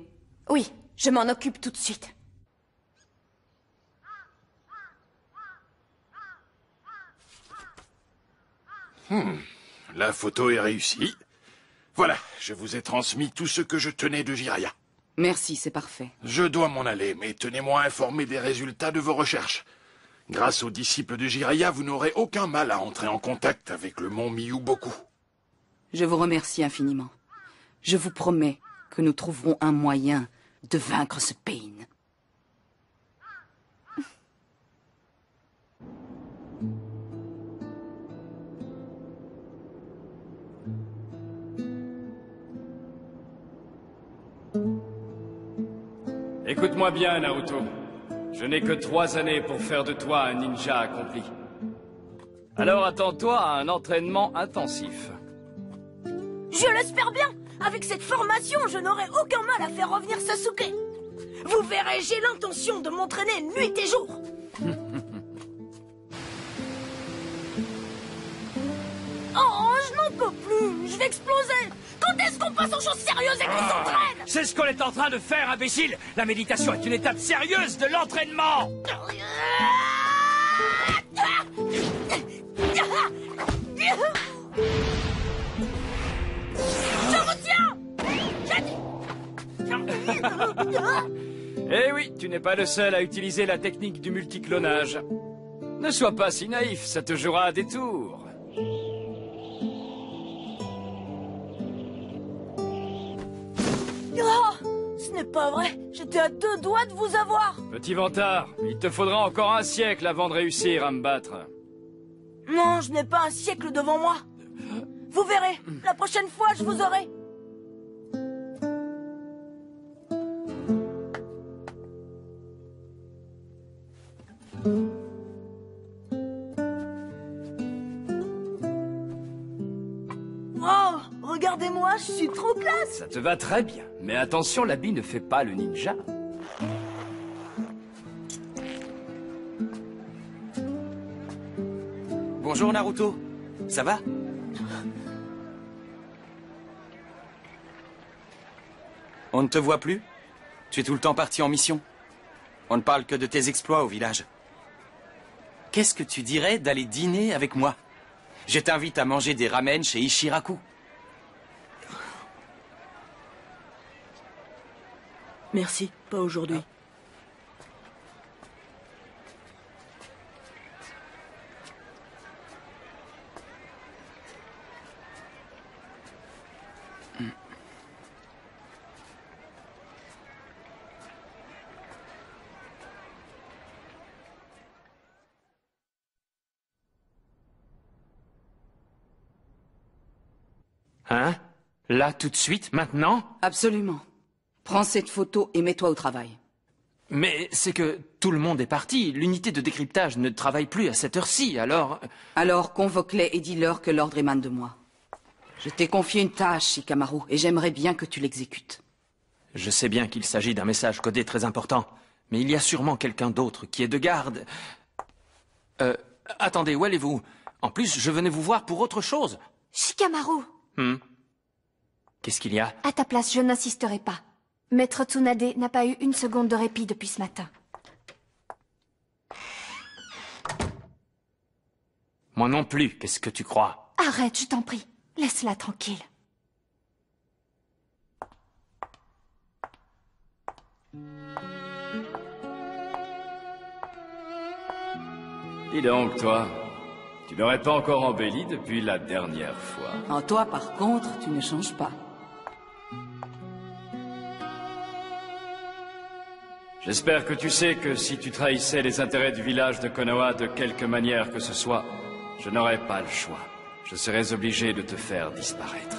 Oui, je m'en occupe tout de suite. La photo est réussie. Voilà, je vous ai transmis tout ce que je tenais de Jiraiya. Merci, c'est parfait. Je dois m'en aller, mais tenez-moi informé des résultats de vos recherches. Grâce aux disciples de Jiraiya, vous n'aurez aucun mal à entrer en contact avec le mont Miyuboku. Je vous remercie infiniment. Je vous promets que nous trouverons un moyen de vaincre ce Pain. Écoute-moi bien, Naruto. Je n'ai que 3 années pour faire de toi un ninja accompli. Alors attends-toi à un entraînement intensif. Je l'espère bien. Avec cette formation, je n'aurai aucun mal à faire revenir Sasuke. Vous verrez, j'ai l'intention de m'entraîner nuit et jour. Oh, je n'en peux plus. Je vais exploser. Quand est-ce qu'on passe aux choses sérieuses et qu'on s'entraîne? C'est ce qu'on est en train de faire, imbécile! La méditation est une étape sérieuse de l'entraînement! Je retiens! Eh oui, tu n'es pas le seul à utiliser la technique du multiclonage. Ne sois pas si naïf, ça te jouera à des tours. Oh, ce n'est pas vrai. J'étais à 2 doigts de vous avoir. Petit vantard, il te faudra encore un siècle avant de réussir à me battre. Non, je n'ai pas un siècle devant moi. Vous verrez, la prochaine fois, je vous aurai. Oh, regardez-moi, je suis trop classe. Ça te va très bien, mais attention, l'habit ne fait pas le ninja. Bonjour Naruto, ça va? On ne te voit plus? Tu es tout le temps parti en mission. On ne parle que de tes exploits au village. Qu'est-ce que tu dirais d'aller dîner avec moi? Je t'invite à manger des ramen chez Ishiraku. Merci, pas aujourd'hui. Hein? Là, tout de suite, maintenant? Absolument. Prends cette photo et mets-toi au travail. Mais c'est que tout le monde est parti. L'unité de décryptage ne travaille plus à cette heure-ci, alors... Alors convoque-les et dis-leur que l'ordre émane de moi. Je t'ai confié une tâche, Shikamaru, et j'aimerais bien que tu l'exécutes. Je sais bien qu'il s'agit d'un message codé très important, mais il y a sûrement quelqu'un d'autre qui est de garde. Attendez, où allez-vous? En plus, je venais vous voir pour autre chose. Shikamaru! Qu'est-ce qu'il y a? À ta place, je n'insisterai pas. Maître Tsunade n'a pas eu une seconde de répit depuis ce matin. Moi non plus, qu'est-ce que tu crois? Arrête, je t'en prie. Laisse-la tranquille. Dis donc, toi, tu n'aurais pas encore embelli depuis la dernière fois. En toi, par contre, tu ne changes pas. J'espère que tu sais que si tu trahissais les intérêts du village de Konoha de quelque manière que ce soit, je n'aurais pas le choix. Je serais obligé de te faire disparaître.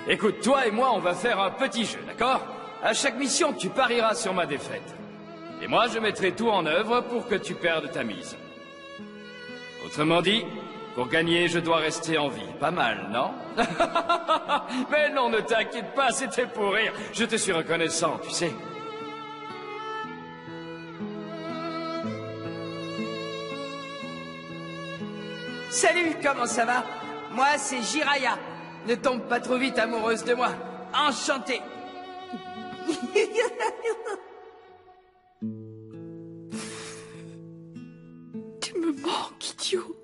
Écoute, toi et moi, on va faire un petit jeu, d'accord? À chaque mission, tu parieras sur ma défaite. Et moi, je mettrai tout en œuvre pour que tu perdes ta mise. Autrement dit, pour gagner, je dois rester en vie. Pas mal, non? Mais non, ne t'inquiète pas, c'était pour rire. Je te suis reconnaissant, tu sais. Salut, comment ça va? Moi, c'est Jiraiya. Ne tombe pas trop vite amoureuse de moi. Enchanté. Tu me manques, idiot.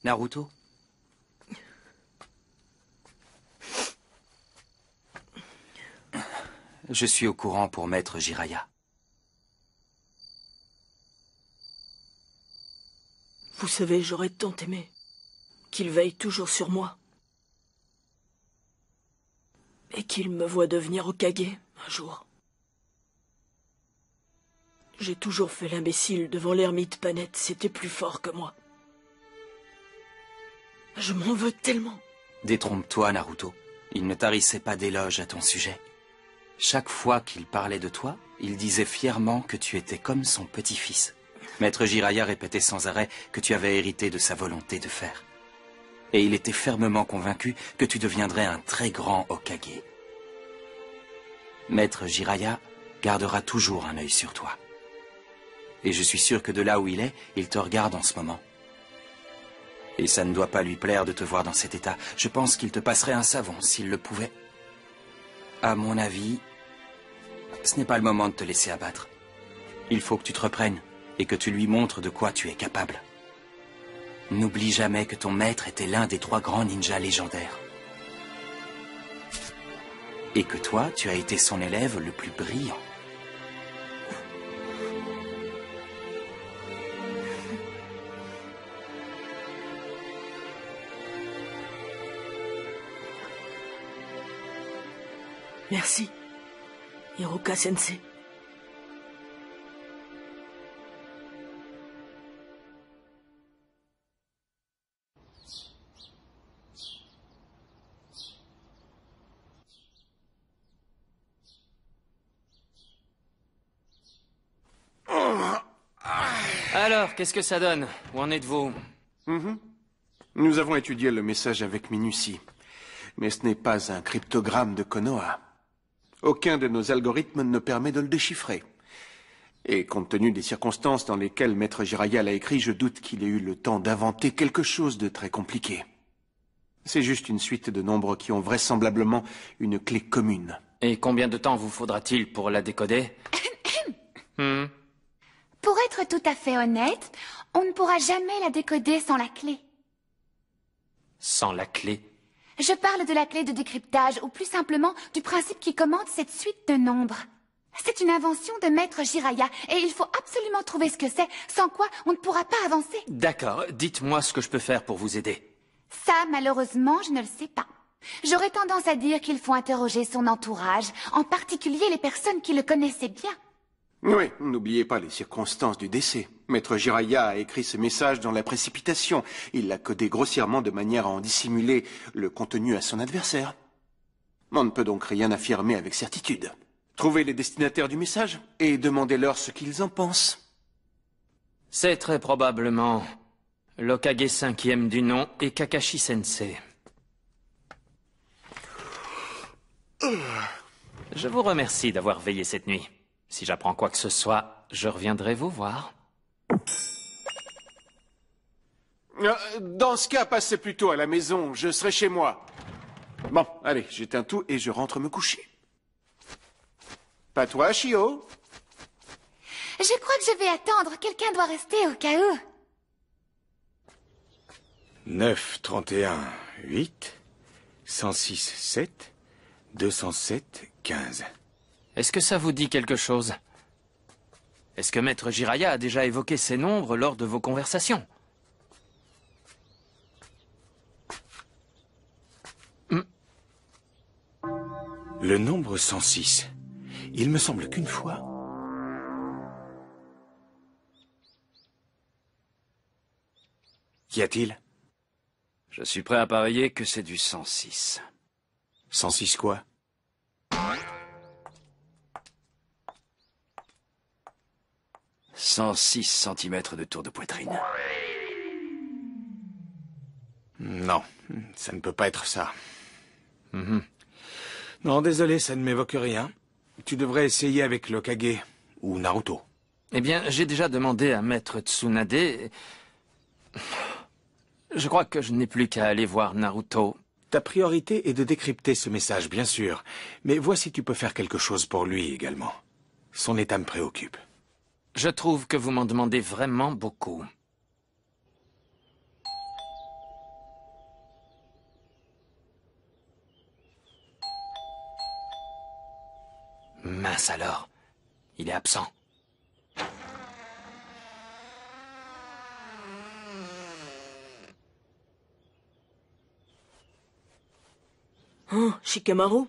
Naruto? Je suis au courant pour Maître Jiraiya. Vous savez, j'aurais tant aimé qu'il veille toujours sur moi. Et qu'il me voie devenir Hokage un jour. J'ai toujours fait l'imbécile devant l'ermite Panette, c'était plus fort que moi. Je m'en veux tellement. Détrompe-toi, Naruto. Il ne tarissait pas d'éloges à ton sujet. Chaque fois qu'il parlait de toi, il disait fièrement que tu étais comme son petit-fils. Maître Jiraiya répétait sans arrêt que tu avais hérité de sa volonté de faire. Et il était fermement convaincu que tu deviendrais un très grand Hokage. Maître Jiraiya gardera toujours un œil sur toi. Et je suis sûr que de là où il est, il te regarde en ce moment. Et ça ne doit pas lui plaire de te voir dans cet état. Je pense qu'il te passerait un savon s'il le pouvait. À mon avis, ce n'est pas le moment de te laisser abattre. Il faut que tu te reprennes et que tu lui montres de quoi tu es capable. N'oublie jamais que ton maître était l'un des 3 grands ninjas légendaires. Et que toi, tu as été son élève le plus brillant. Merci, Hiruka-sensei. Alors, qu'est-ce que ça donne? Où en êtes-vous? Nous avons étudié le message avec minutie. Mais ce n'est pas un cryptogramme de Konoha. Aucun de nos algorithmes ne permet de le déchiffrer. Et compte tenu des circonstances dans lesquelles Maître Jiraiya l'a écrit, je doute qu'il ait eu le temps d'inventer quelque chose de très compliqué. C'est juste une suite de nombres qui ont vraisemblablement une clé commune. Et combien de temps vous faudra-t-il pour la décoder? Pour être tout à fait honnête, on ne pourra jamais la décoder sans la clé. Sans la clé? Je parle de la clé de décryptage, ou plus simplement du principe qui commande cette suite de nombres. C'est une invention de Maître Jiraiya, et il faut absolument trouver ce que c'est, sans quoi on ne pourra pas avancer. D'accord, dites-moi ce que je peux faire pour vous aider. Ça, malheureusement, je ne le sais pas. J'aurais tendance à dire qu'il faut interroger son entourage, en particulier les personnes qui le connaissaient bien. Oui, n'oubliez pas les circonstances du décès. Maître Jiraiya a écrit ce message dans la précipitation. Il l'a codé grossièrement de manière à en dissimuler le contenu à son adversaire. On ne peut donc rien affirmer avec certitude. Trouvez les destinataires du message et demandez-leur ce qu'ils en pensent. C'est très probablement l'Hokage 5e du nom et Kakashi Sensei. Je vous remercie d'avoir veillé cette nuit. Si j'apprends quoi que ce soit, je reviendrai vous voir. Dans ce cas, passez plutôt à la maison, je serai chez moi. Bon, allez, j'éteins tout et je rentre me coucher. Pas toi, Shio? Je crois que je vais attendre, quelqu'un doit rester au cas où. 9, 31, 8, 106, 7, 207, 15. Est-ce que ça vous dit quelque chose? Est-ce que Maître Jiraiya a déjà évoqué ces nombres lors de vos conversations? Le nombre 106. Il me semble qu'une fois... Qu'y a-t-il? Je suis prêt à parier que c'est du 106. 106 quoi? « 106 centimètres de tour de poitrine. » Non, ça ne peut pas être ça. Non, désolé, ça ne m'évoque rien. Tu devrais essayer avec l'Hokage ou Naruto. Eh bien, j'ai déjà demandé à Maître Tsunade. Je crois que je n'ai plus qu'à aller voir Naruto. Ta priorité est de décrypter ce message, bien sûr. Mais vois si tu peux faire quelque chose pour lui également. Son état me préoccupe. Je trouve que vous m'en demandez vraiment beaucoup. Mince alors, il est absent. Oh, Shikamaru,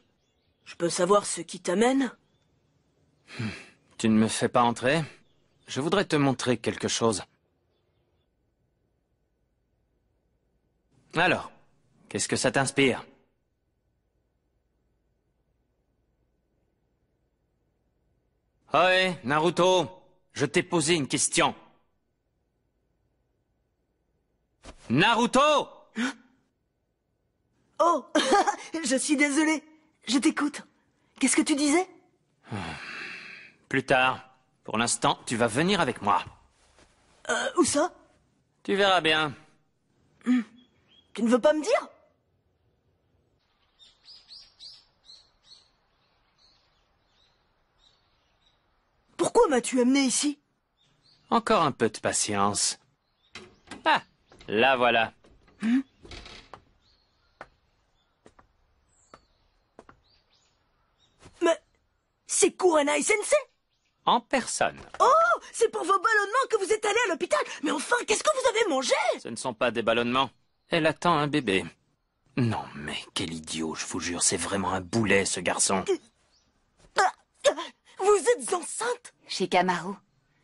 je peux savoir ce qui t'amène? Tu ne me fais pas entrer? Je voudrais te montrer quelque chose. Alors, qu'est-ce que ça t'inspire? Oi, Naruto, je t'ai posé une question. Naruto! Oh, je suis désolé. Je t'écoute. Qu'est-ce que tu disais? Plus tard. Pour l'instant, tu vas venir avec moi. Où ça? Tu verras bien. Tu ne veux pas me dire? Pourquoi m'as-tu amené ici? Encore un peu de patience. Ah, la voilà. Mais c'est Kurenai Sensei? En personne. Oh, c'est pour vos ballonnements que vous êtes allé à l'hôpital. Mais enfin, qu'est-ce que vous avez mangé? Ce ne sont pas des ballonnements. Elle attend un bébé. Non, mais quel idiot, je vous jure, c'est vraiment un boulet, ce garçon. Vous êtes enceinte? Shikamaru,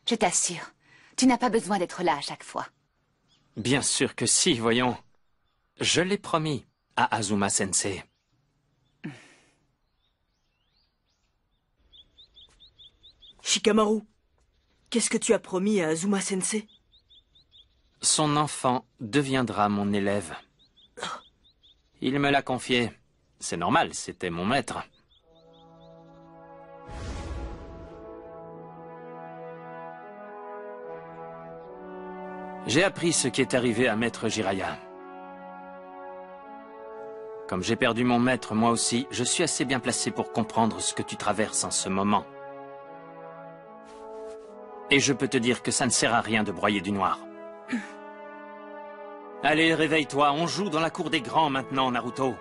je t'assure, tu n'as pas besoin d'être là à chaque fois. Bien sûr que si, voyons. Je l'ai promis à Azuma-sensei. Shikamaru, qu'est-ce que tu as promis à Azuma-sensei? Son enfant deviendra mon élève. Il me l'a confié. C'est normal, c'était mon maître. J'ai appris ce qui est arrivé à Maître Jiraiya. Comme j'ai perdu mon maître, moi aussi, je suis assez bien placé pour comprendre ce que tu traverses en ce moment. Et je peux te dire que ça ne sert à rien de broyer du noir. Allez, réveille-toi, on joue dans la cour des grands maintenant, Naruto.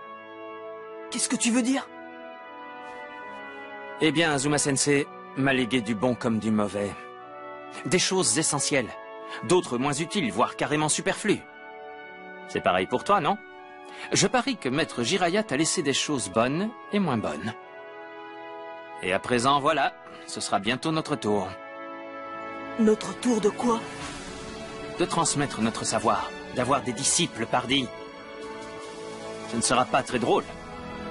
Qu'est-ce que tu veux dire? Eh bien, Azuma-sensei m'a légué du bon comme du mauvais. Des choses essentielles, d'autres moins utiles, voire carrément superflues. C'est pareil pour toi, non? Je parie que Maître Jiraiya t'a laissé des choses bonnes et moins bonnes. Et à présent, voilà, ce sera bientôt notre tour. Notre tour de quoi? De transmettre notre savoir, d'avoir des disciples, pardi. Ce ne sera pas très drôle,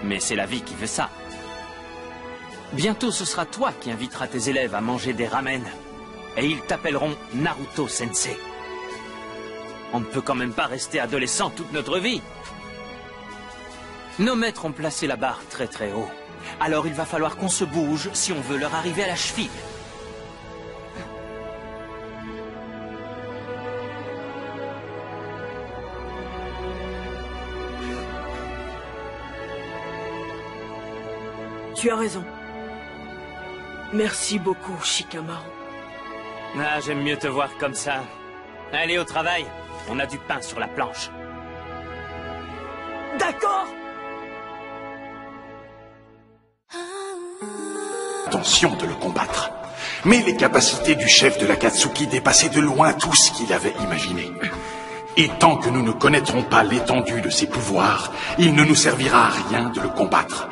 mais c'est la vie qui veut ça. Bientôt, ce sera toi qui inviteras tes élèves à manger des ramen. Et ils t'appelleront Naruto-sensei. On ne peut quand même pas rester adolescent toute notre vie. Nos maîtres ont placé la barre très très haut. Alors il va falloir qu'on se bouge si on veut leur arriver à la cheville. Tu as raison. Merci beaucoup, Shikamaru. Ah, j'aime mieux te voir comme ça. Allez au travail, on a du pain sur la planche. D'accord. Intention de le combattre. Mais les capacités du chef de l'Akatsuki dépassaient de loin tout ce qu'il avait imaginé. Et tant que nous ne connaîtrons pas l'étendue de ses pouvoirs, il ne nous servira à rien de le combattre.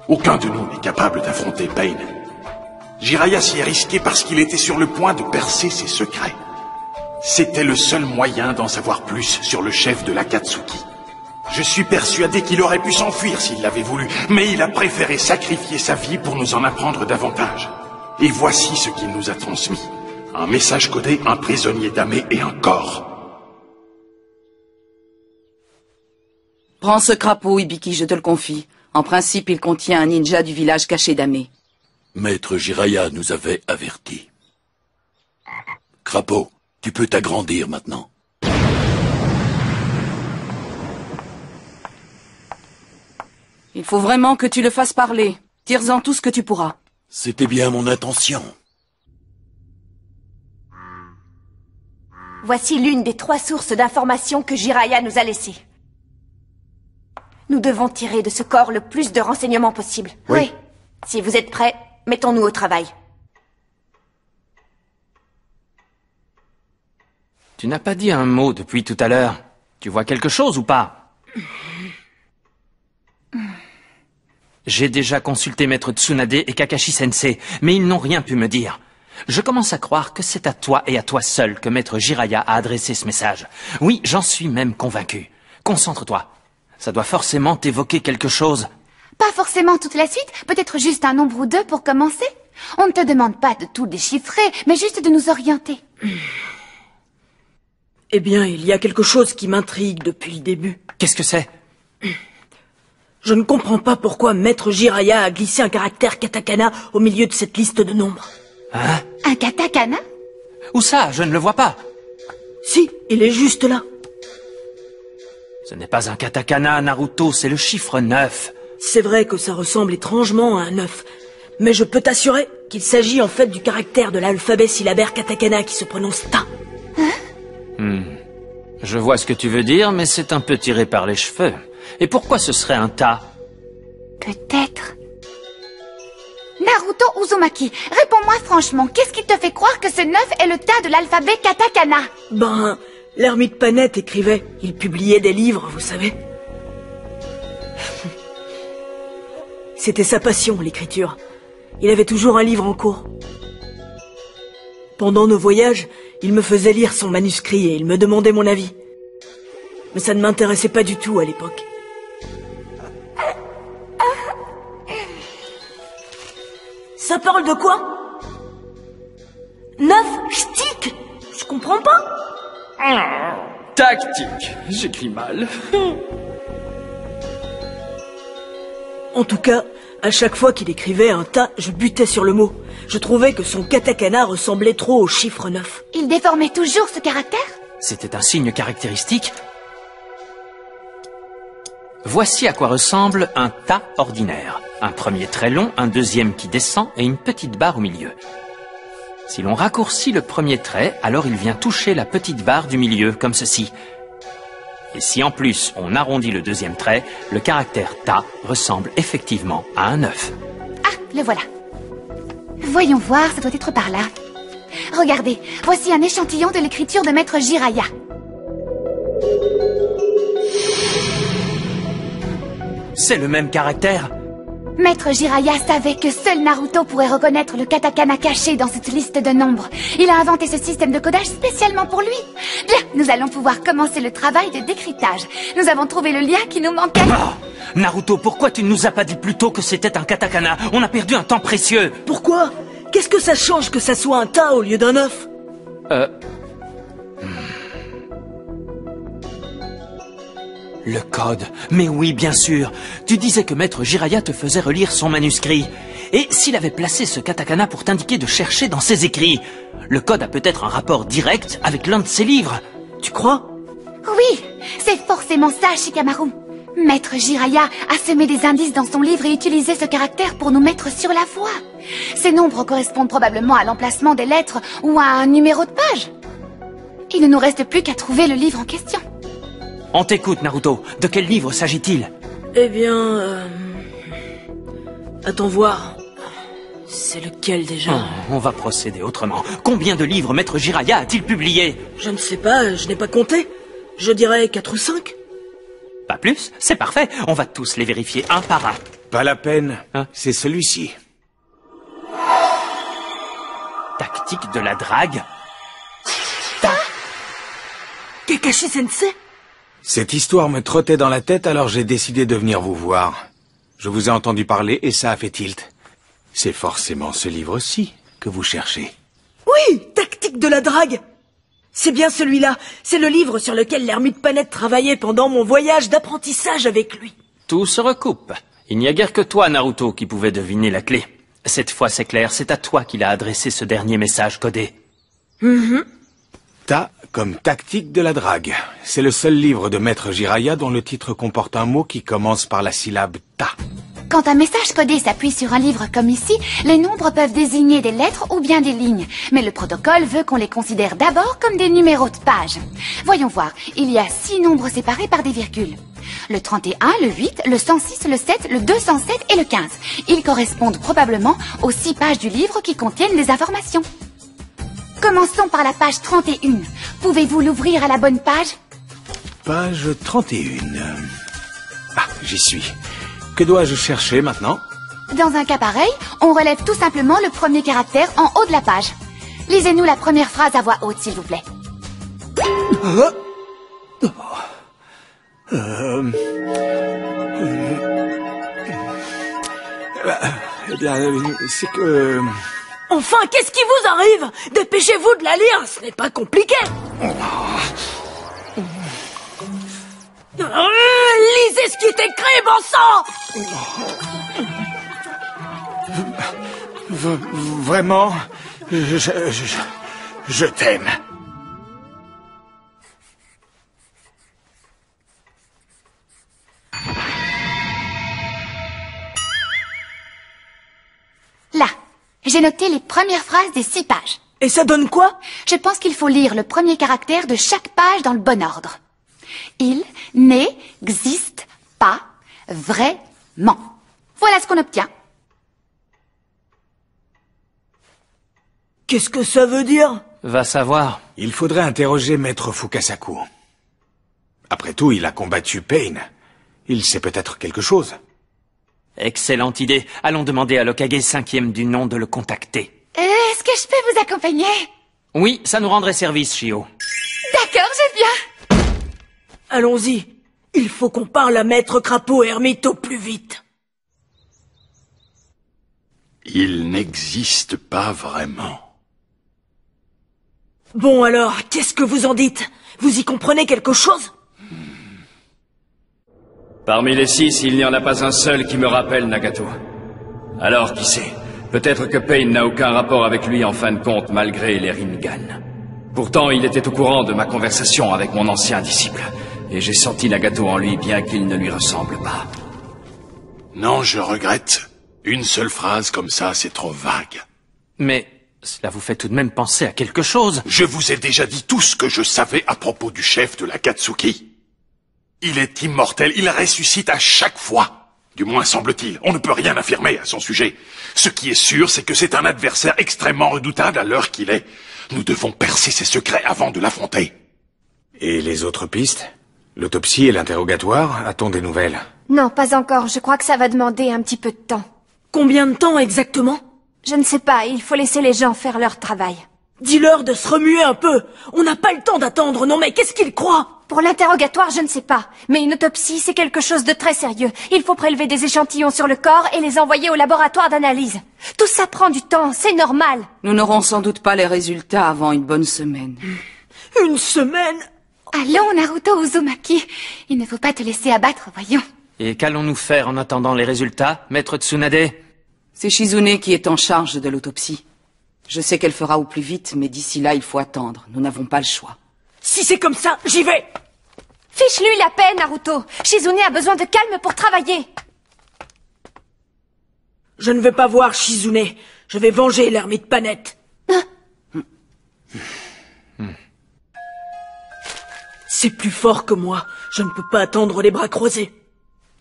Aucun de nous n'est capable d'affronter Pain. Jiraiya s'y est risqué parce qu'il était sur le point de percer ses secrets. C'était le seul moyen d'en savoir plus sur le chef de l'Akatsuki. Je suis persuadé qu'il aurait pu s'enfuir s'il l'avait voulu, mais il a préféré sacrifier sa vie pour nous en apprendre davantage. Et voici ce qu'il nous a transmis. Un message codé, un prisonnier damé et un corps. Prends ce crapaud, Hibiki, je te le confie. En principe, il contient un ninja du village caché d'Amé. Maître Jiraiya nous avait avertis. Crapaud, tu peux t'agrandir maintenant. Il faut vraiment que tu le fasses parler. Tire-en tout ce que tu pourras. C'était bien mon intention. Voici l'une des 3 sources d'informations que Jiraiya nous a laissées. Nous devons tirer de ce corps le plus de renseignements possible. Oui. Si vous êtes prêts, mettons-nous au travail. Tu n'as pas dit un mot depuis tout à l'heure. Tu vois quelque chose ou pas? J'ai déjà consulté Maître Tsunade et Kakashi-sensei, mais ils n'ont rien pu me dire. Je commence à croire que c'est à toi et à toi seul que Maître Jiraiya a adressé ce message. Oui, j'en suis même convaincu. Concentre-toi. Ça doit forcément t'évoquer quelque chose. Pas forcément toute la suite, peut-être juste un nombre ou 2 pour commencer. On ne te demande pas de tout déchiffrer, mais juste de nous orienter. Eh bien, il y a quelque chose qui m'intrigue depuis le début. Qu'est-ce que c'est? Je ne comprends pas pourquoi Maître Jiraiya a glissé un caractère katakana au milieu de cette liste de nombres. Hein? Un katakana? Où ça? Je ne le vois pas. Si, il est juste là. Ce n'est pas un katakana, Naruto, c'est le chiffre 9. C'est vrai que ça ressemble étrangement à un 9, mais je peux t'assurer qu'il s'agit en fait du caractère de l'alphabet syllabaire katakana qui se prononce ta. Je vois ce que tu veux dire, mais c'est un peu tiré par les cheveux. Et pourquoi ce serait un ta? Peut-être. Naruto Uzumaki, réponds-moi franchement, qu'est-ce qui te fait croire que ce 9 est le ta de l'alphabet katakana? Ben, l'ermite Panette écrivait. Il publiait des livres, vous savez. C'était sa passion, l'écriture. Il avait toujours un livre en cours. Pendant nos voyages, il me faisait lire son manuscrit et il me demandait mon avis. Mais ça ne m'intéressait pas du tout à l'époque. Ça parle de quoi? 9 Shtik? Je comprends pas. Tactique. J'écris mal. En tout cas, à chaque fois qu'il écrivait un tas, je butais sur le mot. Je trouvais que son katakana ressemblait trop au chiffre 9. Il déformait toujours ce caractère? C'était un signe caractéristique. Voici à quoi ressemble un ta ordinaire. Un premier très long, un deuxième qui descend et une petite barre au milieu. Si l'on raccourcit le premier trait, alors il vient toucher la petite barre du milieu, comme ceci. Et si en plus on arrondit le deuxième trait, le caractère ta ressemble effectivement à un 9. Ah, le voilà. Voyons voir, ça doit être par là. Regardez, voici un échantillon de l'écriture de Maître Jiraiya. C'est le même caractère. Maître Jiraiya savait que seul Naruto pourrait reconnaître le katakana caché dans cette liste de nombres. Il a inventé ce système de codage spécialement pour lui. Bien, nous allons pouvoir commencer le travail de décryptage. Nous avons trouvé le lien qui nous manquait. Oh, Naruto, pourquoi tu ne nous as pas dit plus tôt que c'était un katakana? On a perdu un temps précieux. Pourquoi? Qu'est-ce que ça change que ça soit un ta au lieu d'un 9? Le code. Mais oui, bien sûr. Tu disais que Maître Jiraiya te faisait relire son manuscrit. Et s'il avait placé ce katakana pour t'indiquer de chercher dans ses écrits, le code a peut-être un rapport direct avec l'un de ses livres. Tu crois? Oui, c'est forcément ça, Shikamaru. Maître Jiraiya a semé des indices dans son livre et utilisé ce caractère pour nous mettre sur la voie. Ces nombres correspondent probablement à l'emplacement des lettres ou à un numéro de page. Il ne nous reste plus qu'à trouver le livre en question. On t'écoute, Naruto. De quel livre s'agit-il? Eh bien... Attends voir. C'est lequel déjà? On va procéder autrement. Combien de livres Maître Jiraiya a-t-il publié? Je ne sais pas, je n'ai pas compté. Je dirais 4 ou 5. Pas plus? C'est parfait. On va tous les vérifier un par un. Pas la peine. C'est celui-ci. Tactique de la drague. Kakashi Sensei? Cette histoire me trottait dans la tête, alors j'ai décidé de venir vous voir. Je vous ai entendu parler et ça a fait tilt. C'est forcément ce livre-ci que vous cherchez. Oui, Tactique de la drague. C'est bien celui-là. C'est le livre sur lequel l'ermite Panette travaillait pendant mon voyage d'apprentissage avec lui. Tout se recoupe. Il n'y a guère que toi, Naruto, qui pouvait deviner la clé. Cette fois, c'est clair, c'est à toi qu'il a adressé ce dernier message codé. Ta comme tactique de la drague. C'est le seul livre de Maître Jiraiya dont le titre comporte un mot qui commence par la syllabe ta. Quand un message codé s'appuie sur un livre comme ici, les nombres peuvent désigner des lettres ou bien des lignes. Mais le protocole veut qu'on les considère d'abord comme des numéros de page. Voyons voir, il y a 6 nombres séparés par des virgules. Le 31, le 8, le 106, le 7, le 207 et le 15. Ils correspondent probablement aux 6 pages du livre qui contiennent des informations. Commençons par la page 31. Pouvez-vous l'ouvrir à la bonne page? Page 31. Ah, j'y suis. Que dois-je chercher maintenant? Dans un cas pareil, on relève tout simplement le premier caractère en haut de la page. Lisez-nous la première phrase à voix haute, s'il vous plaît. Eh bien, c'est que... Enfin, qu'est-ce qui vous arrive? Dépêchez-vous de la lire, ce n'est pas compliqué. Lisez ce qui est écrit, bon sang! Vraiment, je t'aime. Là, j'ai noté les premières phrases des 6 pages. Et ça donne quoi? Je pense qu'il faut lire le premier caractère de chaque page dans le bon ordre. Il n'existe pas vraiment. Voilà ce qu'on obtient. Qu'est-ce que ça veut dire? Va savoir. Il faudrait interroger Maître Fukasaku. Après tout, il a combattu Pain. Il sait peut-être quelque chose. Excellente idée. Allons demander à l'Hokage 5e du nom de le contacter. Est-ce que je peux vous accompagner? Oui, ça nous rendrait service, Shio. D'accord, je viens. Allons-y. Il faut qu'on parle à Maître Crapaud Hermite au plus vite. Il n'existe pas vraiment. Bon alors, qu'est-ce que vous en dites? Vous y comprenez quelque chose? Parmi les 6, il n'y en a pas un seul qui me rappelle Nagato. Alors, qui sait? Peut-être que Pain n'a aucun rapport avec lui en fin de compte, malgré les Rinnegan. Pourtant, il était au courant de ma conversation avec mon ancien disciple. Et j'ai senti Nagato en lui, bien qu'il ne lui ressemble pas. Non, je regrette. Une seule phrase comme ça, c'est trop vague. Mais cela vous fait tout de même penser à quelque chose. Je vous ai déjà dit tout ce que je savais à propos du chef de l'Akatsuki. Il est immortel, il ressuscite à chaque fois. Du moins semble-t-il, on ne peut rien affirmer à son sujet. Ce qui est sûr, c'est que c'est un adversaire extrêmement redoutable à l'heure qu'il est. Nous devons percer ses secrets avant de l'affronter. Et les autres pistes? L'autopsie et l'interrogatoire, a-t-on des nouvelles? Non, pas encore. Je crois que ça va demander un petit peu de temps. Combien de temps exactement? Je ne sais pas. Il faut laisser les gens faire leur travail. Dis-leur de se remuer un peu. On n'a pas le temps d'attendre, non mais qu'est-ce qu'ils croient? Pour l'interrogatoire, je ne sais pas. Mais une autopsie, c'est quelque chose de très sérieux. Il faut prélever des échantillons sur le corps et les envoyer au laboratoire d'analyse. Tout ça prend du temps, c'est normal. Nous n'aurons sans doute pas les résultats avant une bonne semaine. Une semaine? Allons, Naruto Uzumaki. Il ne faut pas te laisser abattre, voyons. Et qu'allons-nous faire en attendant les résultats, Maître Tsunade? C'est Shizune qui est en charge de l'autopsie. Je sais qu'elle fera au plus vite, mais d'ici là, il faut attendre. Nous n'avons pas le choix. Si c'est comme ça, j'y vais! Fiche-lui la paix, Naruto. Shizune a besoin de calme pour travailler. Je ne vais pas voir Shizune. Je vais venger l'ermite Panette. C'est plus fort que moi. Je ne peux pas attendre les bras croisés.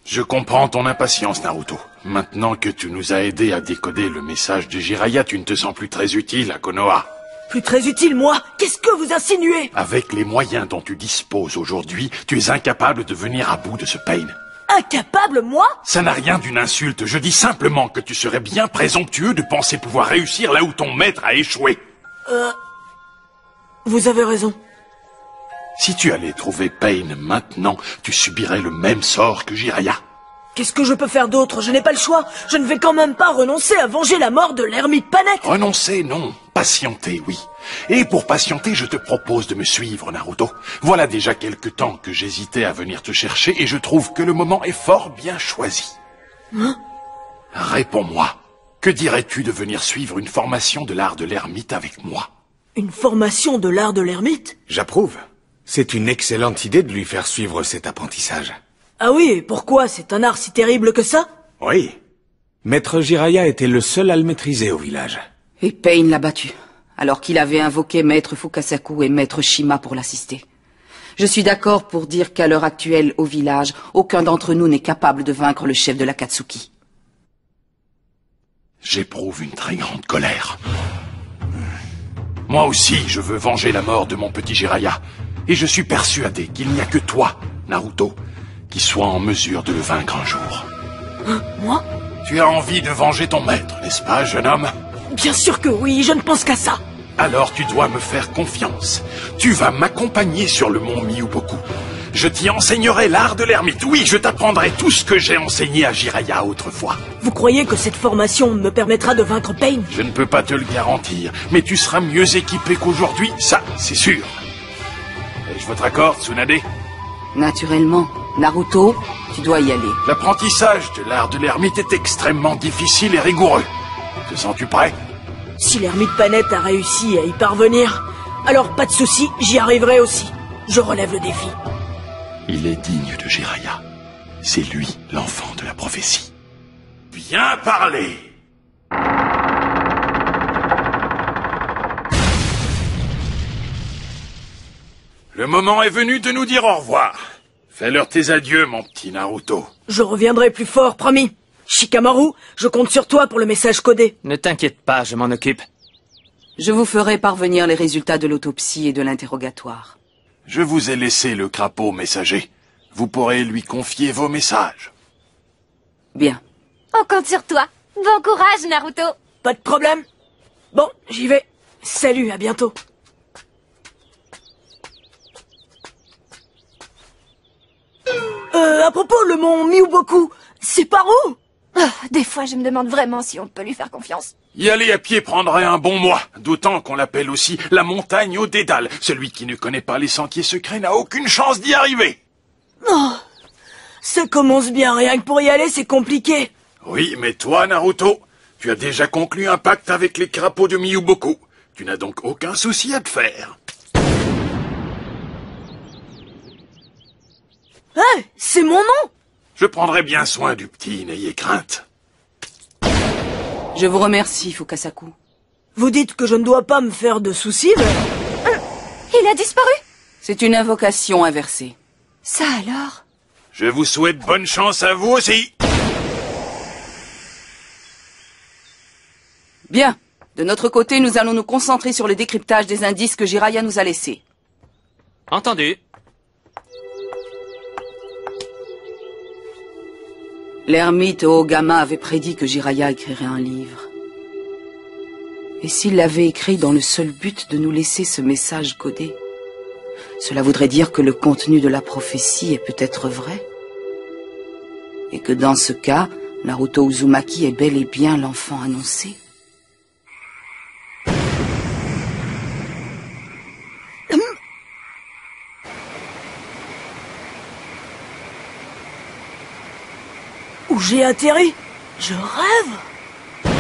Je comprends ton impatience, Naruto. Maintenant que tu nous as aidés à décoder le message de Jiraiya, tu ne te sens plus très utile à Konoha. Plus très utile, moi? Qu'est-ce que vous insinuez? Avec les moyens dont tu disposes aujourd'hui, tu es incapable de venir à bout de ce Pain. Incapable, moi? Ça n'a rien d'une insulte. Je dis simplement que tu serais bien présomptueux de penser pouvoir réussir là où ton maître a échoué. Vous avez raison. Si tu allais trouver Pain maintenant, tu subirais le même sort que Jiraiya. Qu'est-ce que je peux faire d'autre? Je n'ai pas le choix. Je ne vais quand même pas renoncer à venger la mort de l'ermite Panette. Renoncer, non. Patienter, oui. Et pour patienter, je te propose de me suivre, Naruto. Voilà déjà quelque temps que j'hésitais à venir te chercher et je trouve que le moment est fort bien choisi. Hein? Réponds-moi. Que dirais-tu de venir suivre une formation de l'art de l'ermite avec moi? Une formation de l'art de l'ermite? J'approuve. C'est une excellente idée de lui faire suivre cet apprentissage. Ah oui, et pourquoi? C'est un art si terrible que ça? Oui. Maître Jiraiya était le seul à le maîtriser au village. Et Pain l'a battu, alors qu'il avait invoqué Maître Fukasaku et Maître Shima pour l'assister. Je suis d'accord pour dire qu'à l'heure actuelle, au village, aucun d'entre nous n'est capable de vaincre le chef de l'Akatsuki. J'éprouve une très grande colère. Moi aussi, je veux venger la mort de mon petit Jiraiya. Et je suis persuadé qu'il n'y a que toi, Naruto, qui soit en mesure de le vaincre un jour. Moi? Tu as envie de venger ton maître, n'est-ce pas, jeune homme? Bien sûr que oui, je ne pense qu'à ça. Alors tu dois me faire confiance. Tu vas m'accompagner sur le mont Miyuboku. Je t'y enseignerai l'art de l'ermite. Oui, je t'apprendrai tout ce que j'ai enseigné à Jiraiya autrefois. Vous croyez que cette formation me permettra de vaincre Pain? Je ne peux pas te le garantir, mais tu seras mieux équipé qu'aujourd'hui, ça, c'est sûr. Ai-je votre accord, Tsunade? Naturellement. Naruto, tu dois y aller. L'apprentissage de l'art de l'ermite est extrêmement difficile et rigoureux. Te sens-tu prêt? Si l'ermite Panette a réussi à y parvenir, alors pas de souci, j'y arriverai aussi. Je relève le défi. Il est digne de Jiraiya. C'est lui, l'enfant de la prophétie. Bien parlé! Le moment est venu de nous dire au revoir. Fais-leur tes adieux, mon petit Naruto. Je reviendrai plus fort, promis. Shikamaru, je compte sur toi pour le message codé. Ne t'inquiète pas, je m'en occupe. Je vous ferai parvenir les résultats de l'autopsie et de l'interrogatoire. Je vous ai laissé le crapaud messager. Vous pourrez lui confier vos messages. Bien. On compte sur toi. Bon courage, Naruto. Pas de problème. Bon, j'y vais. Salut, à bientôt. À propos, le mont Miuboku, c'est par où? Des fois, je me demande vraiment si on peut lui faire confiance. Y aller à pied prendrait un bon mois, d'autant qu'on l'appelle aussi la montagne au dédale. Celui qui ne connaît pas les sentiers secrets n'a aucune chance d'y arriver. Oh, ça commence bien, rien que pour y aller, c'est compliqué. Oui, mais toi, Naruto, tu as déjà conclu un pacte avec les crapauds de Miuboku. Tu n'as donc aucun souci à te faire. Hey, c'est mon nom! Je prendrai bien soin du petit, n'ayez crainte. Je vous remercie, Fukasaku. Vous dites que je ne dois pas me faire de soucis, mais... Il a disparu? C'est une invocation inversée. Ça alors? Je vous souhaite bonne chance à vous aussi. Bien. De notre côté, nous allons nous concentrer sur le décryptage des indices que Jiraiya nous a laissés. Entendu. L'ermite Ogama avait prédit que Jiraiya écrirait un livre. Et s'il l'avait écrit dans le seul but de nous laisser ce message codé, cela voudrait dire que le contenu de la prophétie est peut-être vrai. Et que dans ce cas, Naruto Uzumaki est bel et bien l'enfant annoncé. Où j'ai atterri? Je rêve.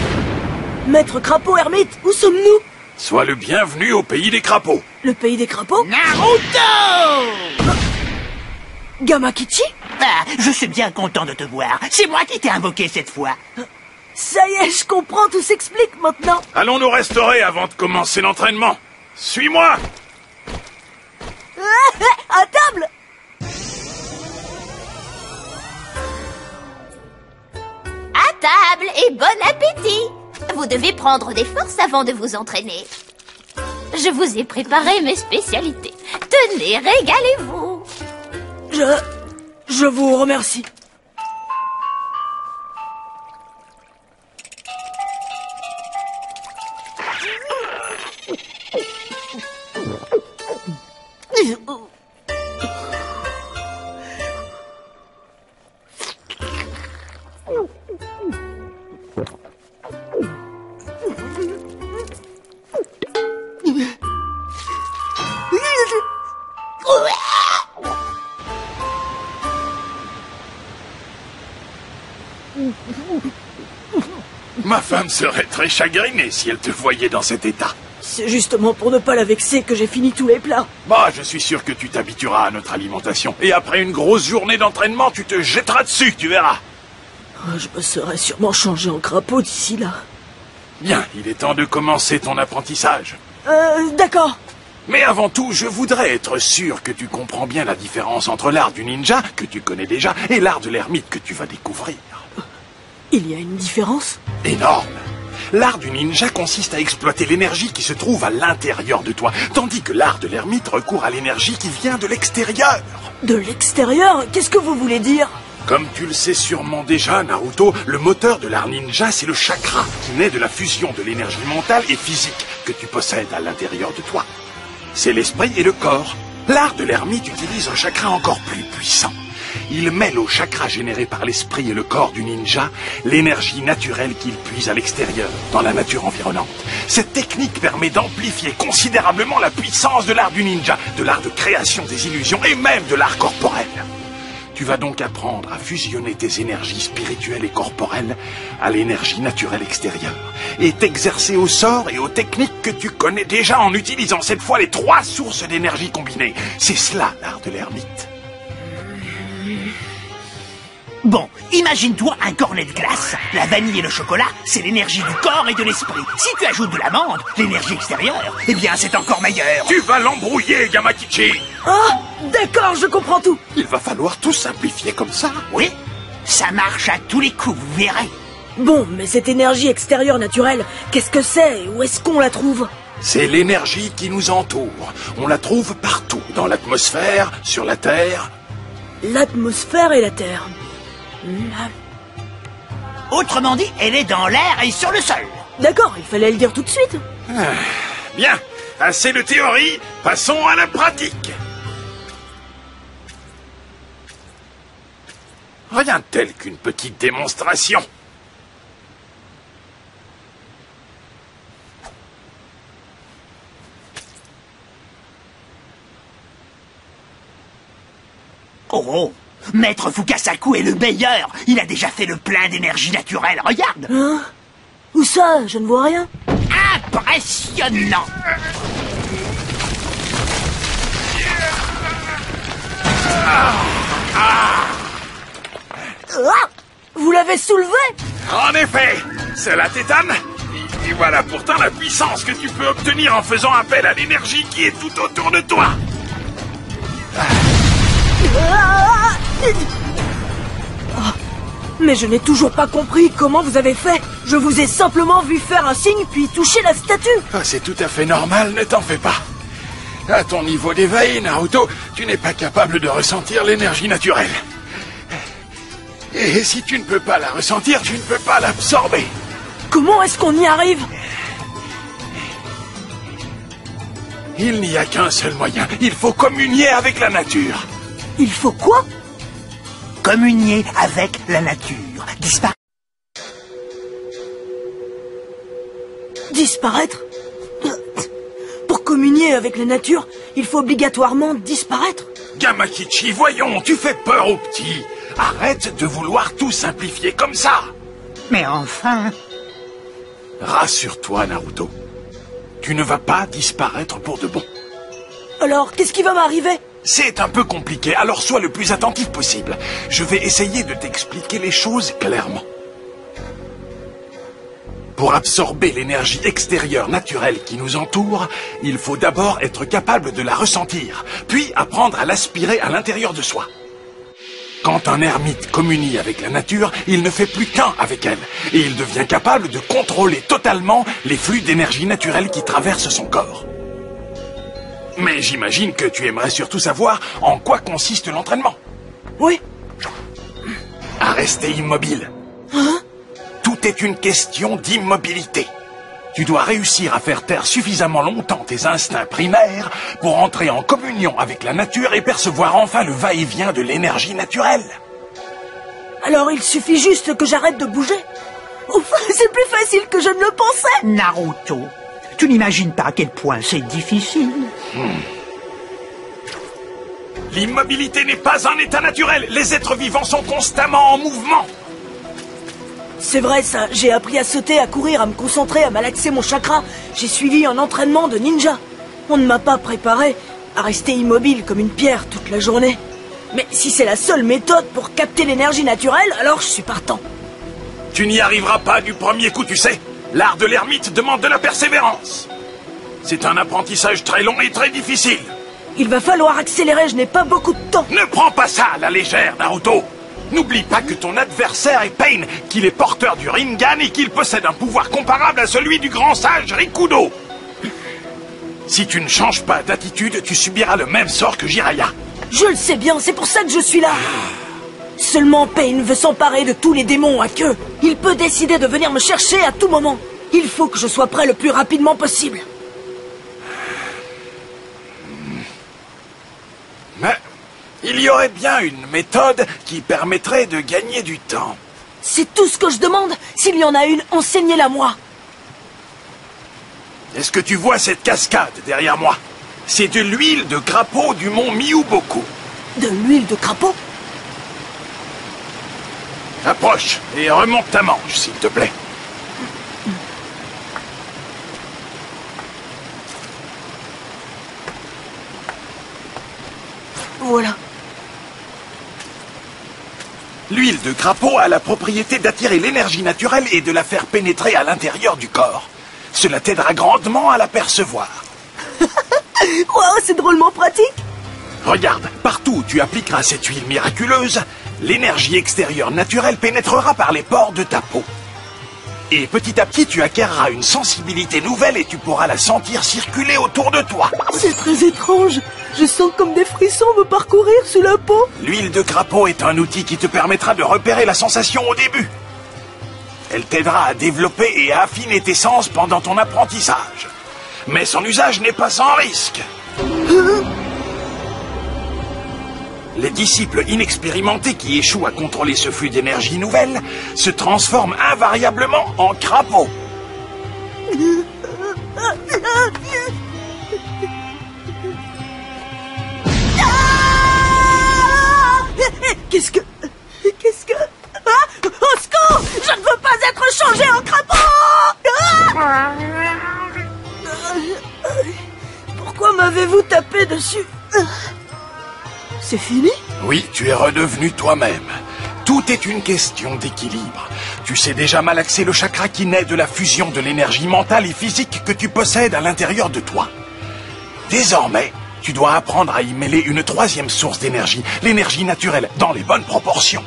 Maître Crapaud Ermite, où sommes-nous? Sois le bienvenu au pays des crapauds. Le pays des crapauds? Naruto! Gamakichi? Ah, je suis bien content de te voir. C'est moi qui t'ai invoqué cette fois. Ça y est, je comprends, tout s'explique maintenant. Allons nous restaurer avant de commencer l'entraînement. Suis-moi! À table! À table et bon appétit! Vous devez prendre des forces avant de vous entraîner. Je vous ai préparé mes spécialités. Tenez, régalez-vous! Je vous remercie. Ma femme serait très chagrinée si elle te voyait dans cet état. C'est justement pour ne pas la vexer que j'ai fini tous les plats. Bah, je suis sûr que tu t'habitueras à notre alimentation. Et après une grosse journée d'entraînement, tu te jetteras dessus, tu verras. Je me serais sûrement changé en crapaud d'ici là. Bien, il est temps de commencer ton apprentissage. D'accord. Mais avant tout, je voudrais être sûr que tu comprends bien la différence entre l'art du ninja, que tu connais déjà, et l'art de l'ermite que tu vas découvrir. Il y a une différence? Énorme. L'art du ninja consiste à exploiter l'énergie qui se trouve à l'intérieur de toi, tandis que l'art de l'ermite recourt à l'énergie qui vient de l'extérieur. De l'extérieur? Qu'est-ce que vous voulez dire? Comme tu le sais sûrement déjà, Naruto, le moteur de l'art ninja, c'est le chakra, qui naît de la fusion de l'énergie mentale et physique que tu possèdes à l'intérieur de toi. C'est l'esprit et le corps. L'art de l'ermite utilise un chakra encore plus puissant. Il mêle au chakra généré par l'esprit et le corps du ninja l'énergie naturelle qu'il puise à l'extérieur, dans la nature environnante. Cette technique permet d'amplifier considérablement la puissance de l'art du ninja, de l'art de création des illusions et même de l'art corporel. Tu vas donc apprendre à fusionner tes énergies spirituelles et corporelles à l'énergie naturelle extérieure et t'exercer aux sorts et aux techniques que tu connais déjà en utilisant cette fois les 3 sources d'énergie combinées. C'est cela l'art de l'ermite. Bon, imagine-toi un cornet de glace. La vanille et le chocolat, c'est l'énergie du corps et de l'esprit. Si tu ajoutes de l'amande, l'énergie extérieure, eh bien c'est encore meilleur. Tu vas l'embrouiller, Gamakichi. Ah, d'accord, je comprends tout. Il va falloir tout simplifier comme ça. Oui, ça marche à tous les coups, vous verrez. Bon, mais cette énergie extérieure naturelle, qu'est-ce que c'est et où est-ce qu'on la trouve? C'est l'énergie qui nous entoure. On la trouve partout, dans l'atmosphère, sur la Terre. L'atmosphère et la Terre. Autrement dit, elle est dans l'air et sur le sol. D'accord, il fallait le dire tout de suite. Bien, assez de théorie, passons à la pratique. Rien de tel qu'une petite démonstration. Oh, Maître Fukasaku est le meilleur. Il a déjà fait le plein d'énergie naturelle, regarde. Hein? Où ça? Je ne vois rien. Impressionnant. Vous l'avez soulevé? En effet, cela t'étonne? Et voilà pourtant la puissance que tu peux obtenir en faisant appel à l'énergie qui est tout autour de toi. Mais je n'ai toujours pas compris comment vous avez fait. Je vous ai simplement vu faire un signe puis toucher la statue. C'est tout à fait normal, ne t'en fais pas. À ton niveau d'éveil, Naruto, tu n'es pas capable de ressentir l'énergie naturelle. Et si tu ne peux pas la ressentir, tu ne peux pas l'absorber. Comment est-ce qu'on y arrive? Il n'y a qu'un seul moyen. Il faut communier avec la nature. Il faut quoi? Communier avec la nature. Disparaître? Pour communier avec la nature, il faut obligatoirement disparaître? Gamakichi, voyons, tu fais peur aux petits. Arrête de vouloir tout simplifier comme ça. Mais enfin... Rassure-toi, Naruto. Tu ne vas pas disparaître pour de bon. Alors, qu'est-ce qui va m'arriver? C'est un peu compliqué, alors sois le plus attentif possible. Je vais essayer de t'expliquer les choses clairement. Pour absorber l'énergie extérieure naturelle qui nous entoure, il faut d'abord être capable de la ressentir, puis apprendre à l'aspirer à l'intérieur de soi. Quand un ermite communie avec la nature, il ne fait plus qu'un avec elle, et il devient capable de contrôler totalement les flux d'énergie naturelle qui traversent son corps. Mais j'imagine que tu aimerais surtout savoir en quoi consiste l'entraînement. Oui. À rester immobile. Hein? Tout est une question d'immobilité. Tu dois réussir à faire taire suffisamment longtemps tes instincts primaires pour entrer en communion avec la nature et percevoir enfin le va-et-vient de l'énergie naturelle. Alors il suffit juste que j'arrête de bouger? Ouf, c'est plus facile que je ne le pensais. Naruto, tu n'imagines pas à quel point c'est difficile. L'immobilité n'est pas un état naturel. Les êtres vivants sont constamment en mouvement. C'est vrai ça, j'ai appris à sauter, à courir, à me concentrer, à malaxer mon chakra. J'ai suivi un entraînement de ninja. On ne m'a pas préparé à rester immobile comme une pierre toute la journée. Mais si c'est la seule méthode pour capter l'énergie naturelle, alors je suis partant. Tu n'y arriveras pas du premier coup, tu sais. L'art de l'ermite demande de la persévérance. C'est un apprentissage très long et très difficile. Il va falloir accélérer, je n'ai pas beaucoup de temps. Ne prends pas ça à la légère, Naruto. N'oublie pas que ton adversaire est Pain, qu'il est porteur du Rinnegan et qu'il possède un pouvoir comparable à celui du grand sage Rikudo. Si tu ne changes pas d'attitude, tu subiras le même sort que Jiraiya. Je le sais bien, c'est pour ça que je suis là. Seulement Pain veut s'emparer de tous les démons à queue. Il peut décider de venir me chercher à tout moment. Il faut que je sois prêt le plus rapidement possible. Mais il y aurait bien une méthode qui permettrait de gagner du temps. C'est tout ce que je demande. S'il y en a une, enseignez-la moi. Est-ce que tu vois cette cascade derrière moi? C'est de l'huile de crapaud du mont Miyuboku. De l'huile de crapaud? Approche et remonte ta manche, s'il te plaît. Voilà. L'huile de crapaud a la propriété d'attirer l'énergie naturelle et de la faire pénétrer à l'intérieur du corps. Cela t'aidera grandement à la percevoir. Wow, c'est drôlement pratique. Regarde, partout où tu appliqueras cette huile miraculeuse, l'énergie extérieure naturelle pénétrera par les pores de ta peau. Et petit à petit, tu acquerras une sensibilité nouvelle et tu pourras la sentir circuler autour de toi. C'est très étrange. Je sens comme des frissons me parcourir sous la peau. L'huile de crapaud est un outil qui te permettra de repérer la sensation au début. Elle t'aidera à développer et à affiner tes sens pendant ton apprentissage. Mais son usage n'est pas sans risque. Les disciples inexpérimentés qui échouent à contrôler ce flux d'énergie nouvelle se transforment invariablement en crapauds. Qu'est-ce que... Ah, au secours! Je ne veux pas être changé en crapaud! Ah! Pourquoi m'avez-vous tapé dessus? C'est fini? Oui, tu es redevenu toi-même. Tout est une question d'équilibre. Tu sais déjà malaxer le chakra qui naît de la fusion de l'énergie mentale et physique que tu possèdes à l'intérieur de toi. Désormais, tu dois apprendre à y mêler une troisième source d'énergie, l'énergie naturelle, dans les bonnes proportions.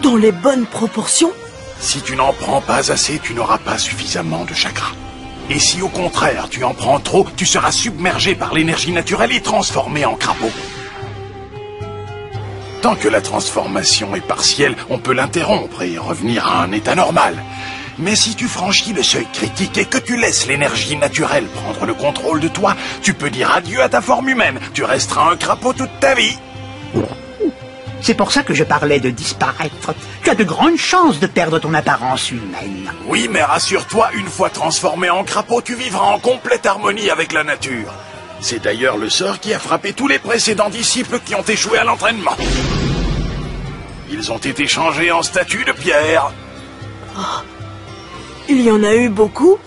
Dans les bonnes proportions? Si tu n'en prends pas assez, tu n'auras pas suffisamment de chakra. Et si au contraire tu en prends trop, tu seras submergé par l'énergie naturelle et transformé en crapaud. Tant que la transformation est partielle, on peut l'interrompre et revenir à un état normal. Mais si tu franchis le seuil critique et que tu laisses l'énergie naturelle prendre le contrôle de toi, tu peux dire adieu à ta forme humaine. Tu resteras un crapaud toute ta vie. C'est pour ça que je parlais de disparaître. Tu as de grandes chances de perdre ton apparence humaine. Oui, mais rassure-toi, une fois transformé en crapaud, tu vivras en complète harmonie avec la nature. C'est d'ailleurs le sort qui a frappé tous les précédents disciples qui ont échoué à l'entraînement. Ils ont été changés en statues de pierre. Oh. Il y en a eu beaucoup?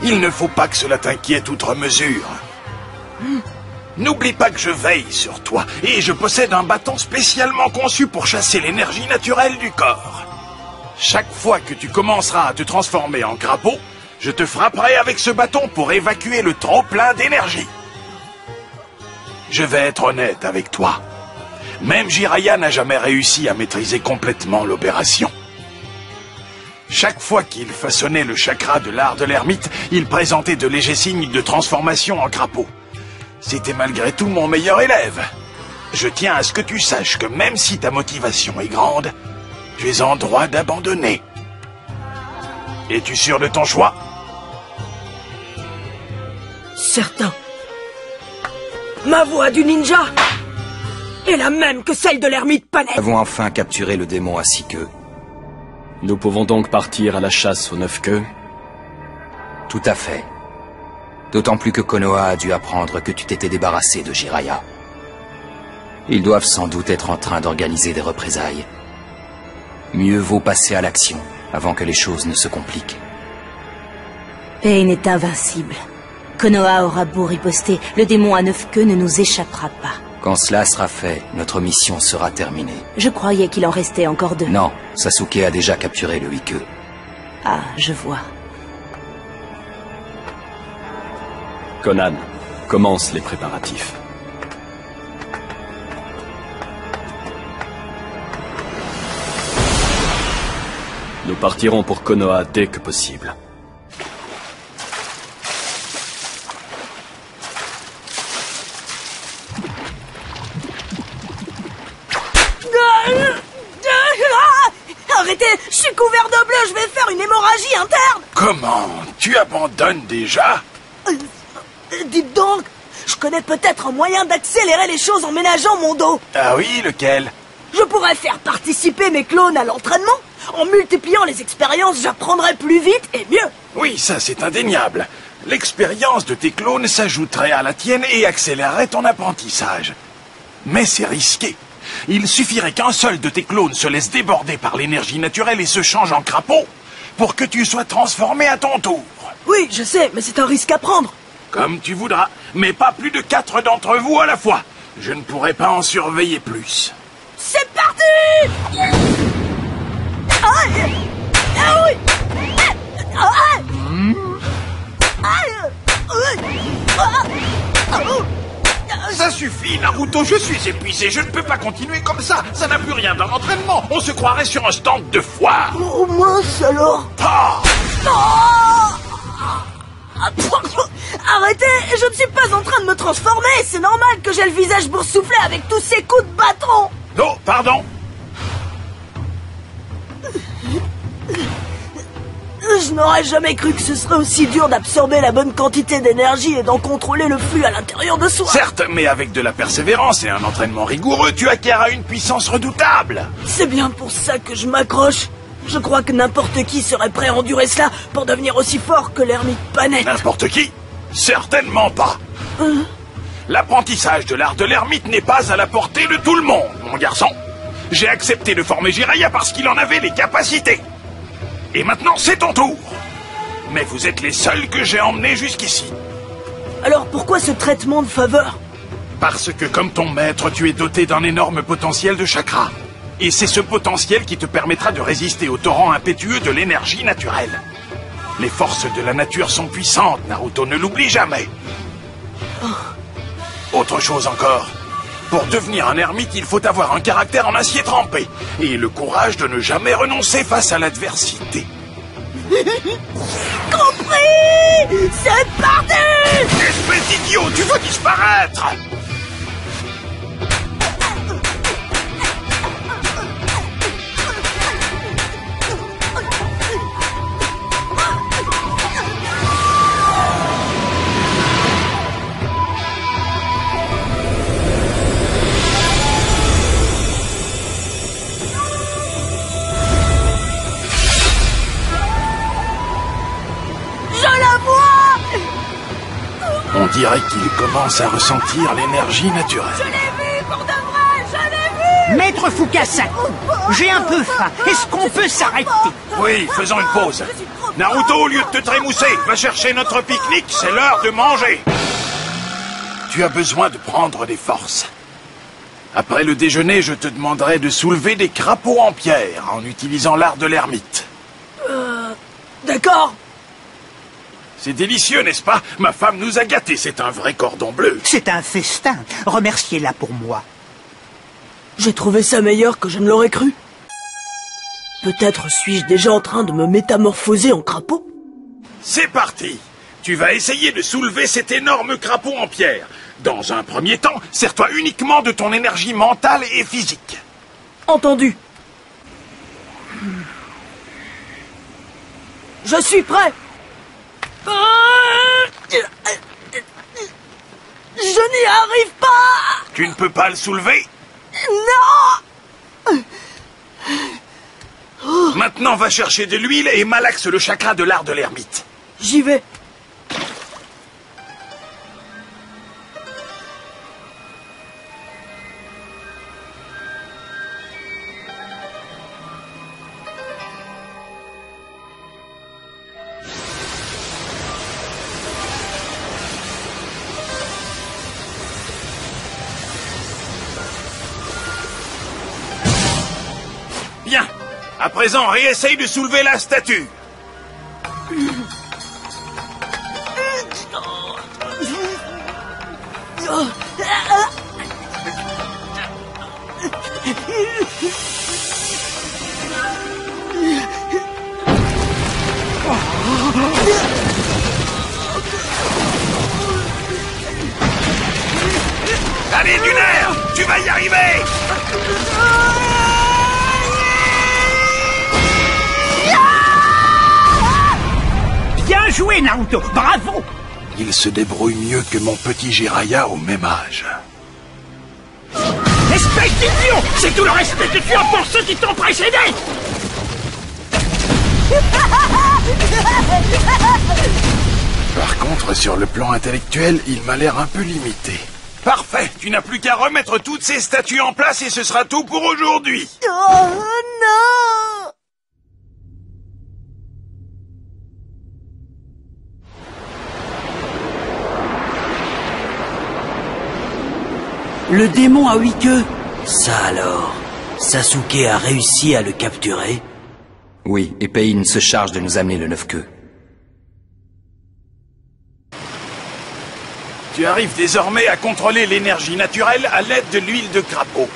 Il ne faut pas que cela t'inquiète outre mesure. N'oublie pas que je veille sur toi, et je possède un bâton spécialement conçu pour chasser l'énergie naturelle du corps. Chaque fois que tu commenceras à te transformer en crapaud, je te frapperai avec ce bâton pour évacuer le trop-plein d'énergie. Je vais être honnête avec toi. Même Jiraiya n'a jamais réussi à maîtriser complètement l'opération. Chaque fois qu'il façonnait le chakra de l'art de l'ermite, il présentait de légers signes de transformation en crapaud. C'était malgré tout mon meilleur élève. Je tiens à ce que tu saches que même si ta motivation est grande, tu es en droit d'abandonner. Es-tu sûr de ton choix? Certain. Ma voix du ninja est la même que celle de l'ermite Panet. Nous avons enfin capturé le démon à 6 queues. Nous pouvons donc partir à la chasse aux 9 queues? Tout à fait. D'autant plus que Konoha a dû apprendre que tu t'étais débarrassé de Jiraiya. Ils doivent sans doute être en train d'organiser des représailles. Mieux vaut passer à l'action avant que les choses ne se compliquent. Pain est invincible. Konoha aura beau riposter, le démon à 9 queues ne nous échappera pas. Quand cela sera fait, notre mission sera terminée. Je croyais qu'il en restait encore 2. Non, Sasuke a déjà capturé le 8 queues. Ah, je vois. Conan, commence les préparatifs. Nous partirons pour Konoha dès que possible. Arrêtez, je suis couvert de bleu, je vais faire une hémorragie interne. Comment? Tu abandonnes déjà? Dites donc, je connais peut-être un moyen d'accélérer les choses en ménageant mon dos. Ah oui, lequel? Je pourrais faire participer mes clones à l'entraînement. En multipliant les expériences, j'apprendrai plus vite et mieux. Oui, ça c'est indéniable. L'expérience de tes clones s'ajouterait à la tienne et accélérerait ton apprentissage. Mais c'est risqué. Il suffirait qu'un seul de tes clones se laisse déborder par l'énergie naturelle et se change en crapaud pour que tu sois transformé à ton tour. Oui, je sais, mais c'est un risque à prendre. Comme tu voudras, mais pas plus de 4 d'entre vous à la fois. Je ne pourrai pas en surveiller plus. C'est parti! Aïe! Ah oui! Aïe! Ça suffit, Naruto, je suis épuisé, je ne peux pas continuer comme ça. Ça n'a plus rien dans l'entraînement. On se croirait sur un stand de foire. Oh mince alors! Ah! Arrêtez! Je ne suis pas en train de me transformer! C'est normal que j'ai le visage boursouflé avec tous ces coups de bâton! Non, pardon! Je n'aurais jamais cru que ce serait aussi dur d'absorber la bonne quantité d'énergie et d'en contrôler le flux à l'intérieur de soi. Certes, mais avec de la persévérance et un entraînement rigoureux, tu acquerras une puissance redoutable. C'est bien pour ça que je m'accroche. Je crois que n'importe qui serait prêt à endurer cela pour devenir aussi fort que l'ermite Panette. N'importe qui? Certainement pas. L'apprentissage de l'art de l'ermite n'est pas à la portée de tout le monde, mon garçon. J'ai accepté de former Jiraiya parce qu'il en avait les capacités. Et maintenant, c'est ton tour. Mais vous êtes les seuls que j'ai emmenés jusqu'ici. Alors pourquoi ce traitement de faveur? Parce que comme ton maître, tu es doté d'un énorme potentiel de chakra. Et c'est ce potentiel qui te permettra de résister au torrent impétueux de l'énergie naturelle. Les forces de la nature sont puissantes, Naruto, ne l'oublie jamais. Autre chose encore. Pour devenir un ermite, il faut avoir un caractère en acier trempé. Et le courage de ne jamais renoncer face à l'adversité. Compris! C'est parti! Espèce d'idiot, tu veux disparaître! On dirait qu'il commence à ressentir l'énergie naturelle. Je l'ai vu, pour de vrai, je l'ai vu! Maître Fukasaki, j'ai un peu faim. Est-ce qu'on peut s'arrêter? Oui, faisons une pause. Naruto, au lieu de te trémousser, va chercher notre pique-nique, c'est l'heure de manger. Tu as besoin de prendre des forces. Après le déjeuner, je te demanderai de soulever des crapauds en pierre en utilisant l'art de l'ermite. D'accord. C'est délicieux, n'est-ce pas? Ma femme nous a gâtés, c'est un vrai cordon bleu. C'est un festin. Remerciez-la pour moi. J'ai trouvé ça meilleur que je ne l'aurais cru. Peut-être suis-je déjà en train de me métamorphoser en crapaud? C'est parti. Tu vas essayer de soulever cet énorme crapaud en pierre. Dans un premier temps, sers-toi uniquement de ton énergie mentale et physique. Entendu. Je suis prêt. Je n'y arrive pas. Tu ne peux pas le soulever? Non. Maintenant, va chercher de l'huile et malaxe le chakra de l'art de l'ermite. J'y vais. Bien. À présent, réessaye de soulever la statue. Allez, Dunaire, tu vas y arriver. Bien joué, Naruto. Bravo. Il se débrouille mieux que mon petit Jiraiya au même âge. Espèce d'idiot! C'est tout le respect que tu as pour ceux qui t'ont précédé! Par contre, sur le plan intellectuel, il m'a l'air un peu limité. Parfait. Tu n'as plus qu'à remettre toutes ces statues en place et ce sera tout pour aujourd'hui. Oh non! Le démon à 8 queues? Ça alors, Sasuke a réussi à le capturer? Oui, et Pain se charge de nous amener le 9 queues. Tu arrives désormais à contrôler l'énergie naturelle à l'aide de l'huile de crapaud.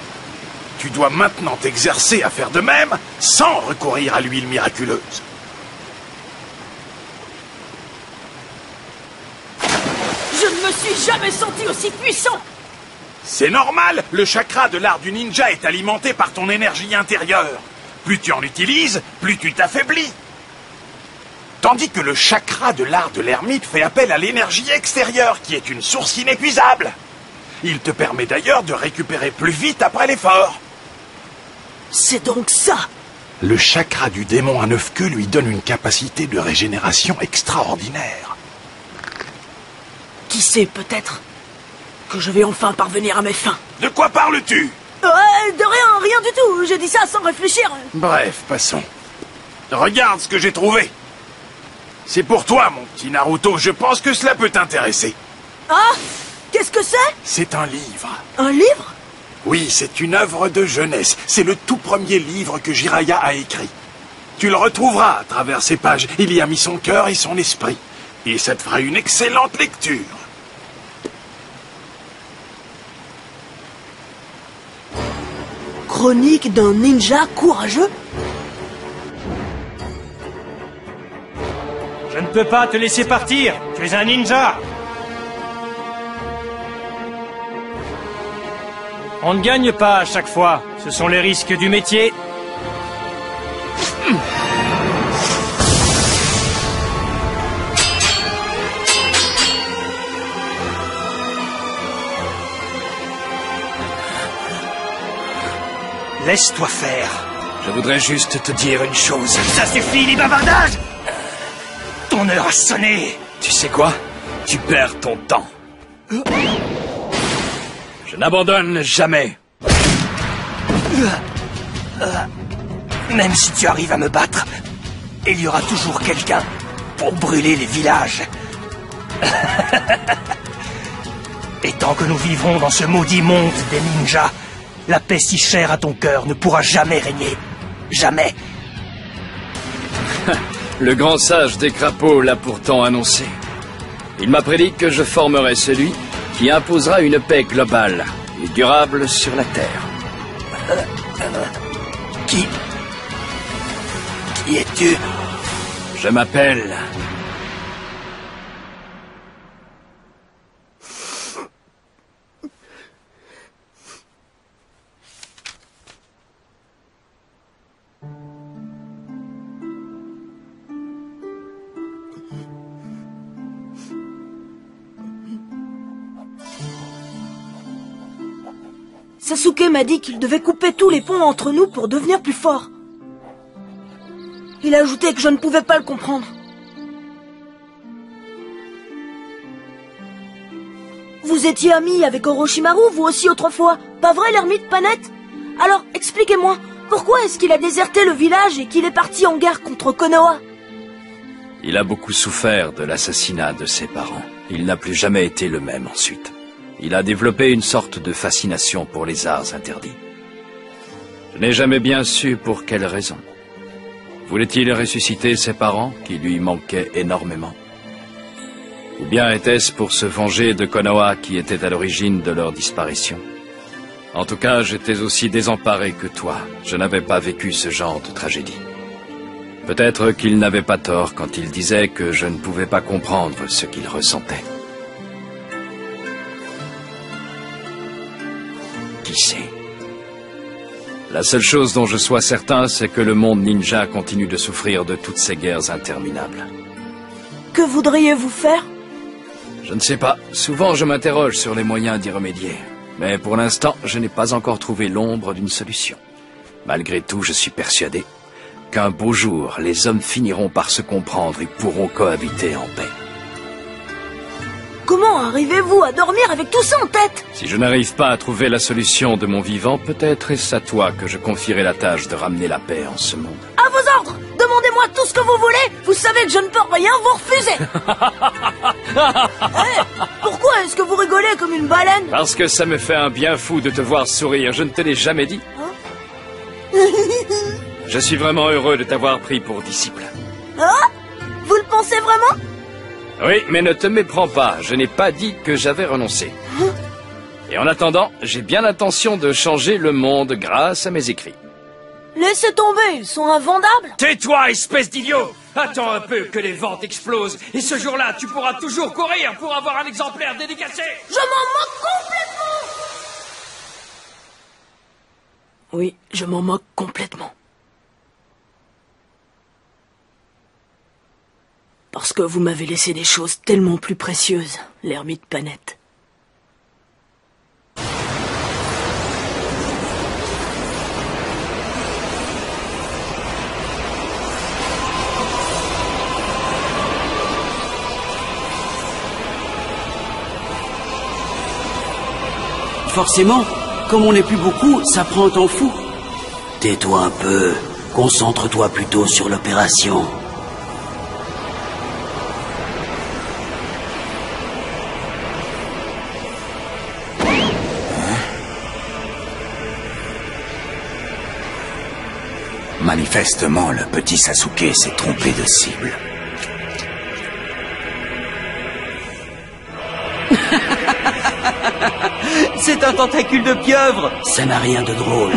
Tu dois maintenant t'exercer à faire de même sans recourir à l'huile miraculeuse. Je ne me suis jamais senti aussi puissant. C'est normal, le chakra de l'art du ninja est alimenté par ton énergie intérieure. Plus tu en utilises, plus tu t'affaiblis. Tandis que le chakra de l'art de l'ermite fait appel à l'énergie extérieure, qui est une source inépuisable. Il te permet d'ailleurs de récupérer plus vite après l'effort. C'est donc ça! Le chakra du démon à 9 queues lui donne une capacité de régénération extraordinaire. Qui sait, peut-être, que je vais enfin parvenir à mes fins. De quoi parles-tu? De rien du tout. J'ai dit ça sans réfléchir. Bref, passons. Regarde ce que j'ai trouvé. C'est pour toi, mon petit Naruto. Je pense que cela peut t'intéresser. Ah! Qu'est-ce que c'est? C'est un livre. Un livre? Oui, c'est une œuvre de jeunesse. C'est le tout premier livre que Jiraiya a écrit. Tu le retrouveras à travers ces pages. Il y a mis son cœur et son esprit. Et ça te fera une excellente lecture. Chronique d'un ninja courageux? Je ne peux pas te laisser partir. Tu es un ninja. On ne gagne pas à chaque fois. Ce sont les risques du métier. Laisse-toi faire. Je voudrais juste te dire une chose. Ça suffit, les bavardages! Ton heure a sonné. Tu sais quoi? Tu perds ton temps. Je n'abandonne jamais. Même si tu arrives à me battre, il y aura toujours quelqu'un pour brûler les villages. Et tant que nous vivrons dans ce maudit monde des ninjas, la paix si chère à ton cœur ne pourra jamais régner. Jamais. Le grand sage des crapauds l'a pourtant annoncé. Il m'a prédit que je formerai celui qui imposera une paix globale et durable sur la Terre. Qui es-tu? Je m'appelle... Sasuke m'a dit qu'il devait couper tous les ponts entre nous pour devenir plus fort. Il a ajouté que je ne pouvais pas le comprendre. Vous étiez amis avec Orochimaru, vous aussi autrefois, pas vrai l'ermite Panette? Alors, expliquez-moi, pourquoi est-ce qu'il a déserté le village et qu'il est parti en guerre contre Konoha? Il a beaucoup souffert de l'assassinat de ses parents. Il n'a plus jamais été le même ensuite. Il a développé une sorte de fascination pour les arts interdits. Je n'ai jamais bien su pour quelle raison. Voulait-il ressusciter ses parents, qui lui manquaient énormément? Ou bien était-ce pour se venger de Konoha, qui était à l'origine de leur disparition? En tout cas, j'étais aussi désemparé que toi. Je n'avais pas vécu ce genre de tragédie. Peut-être qu'il n'avait pas tort quand il disait que je ne pouvais pas comprendre ce qu'il ressentait. Qui sait? La seule chose dont je sois certain, c'est que le monde ninja continue de souffrir de toutes ces guerres interminables. Que voudriez-vous faire? Je ne sais pas. Souvent, je m'interroge sur les moyens d'y remédier. Mais pour l'instant, je n'ai pas encore trouvé l'ombre d'une solution. Malgré tout, je suis persuadé qu'un beau jour, les hommes finiront par se comprendre et pourront cohabiter en paix. Comment arrivez-vous à dormir avec tout ça en tête? Si je n'arrive pas à trouver la solution de mon vivant, peut-être est-ce à toi que je confierai la tâche de ramener la paix en ce monde. À vos ordres! Demandez-moi tout ce que vous voulez! Vous savez que je ne peux rien vous refuser! Hey, pourquoi est-ce que vous rigolez comme une baleine? Parce que ça me fait un bien fou de te voir sourire, je ne te l'ai jamais dit. Je suis vraiment heureux de t'avoir pris pour disciple. Ah? Vous le pensez vraiment? Oui, mais ne te méprends pas, je n'ai pas dit que j'avais renoncé. Et en attendant, j'ai bien l'intention de changer le monde grâce à mes écrits. Laissez tomber, ils sont invendables. Tais-toi, espèce d'idiot! Attends un peu que les ventes explosent, et ce jour-là, tu pourras toujours courir pour avoir un exemplaire dédicacé. Je m'en moque complètement! Oui, je m'en moque complètement. Parce que vous m'avez laissé des choses tellement plus précieuses, l'ermite Panette. Forcément, comme on n'est plus beaucoup, ça prend un temps fou. Tais-toi un peu. Concentre-toi plutôt sur l'opération. Manifestement, le petit Sasuke s'est trompé de cible. C'est un tentacule de pieuvre. Ça n'a rien de drôle.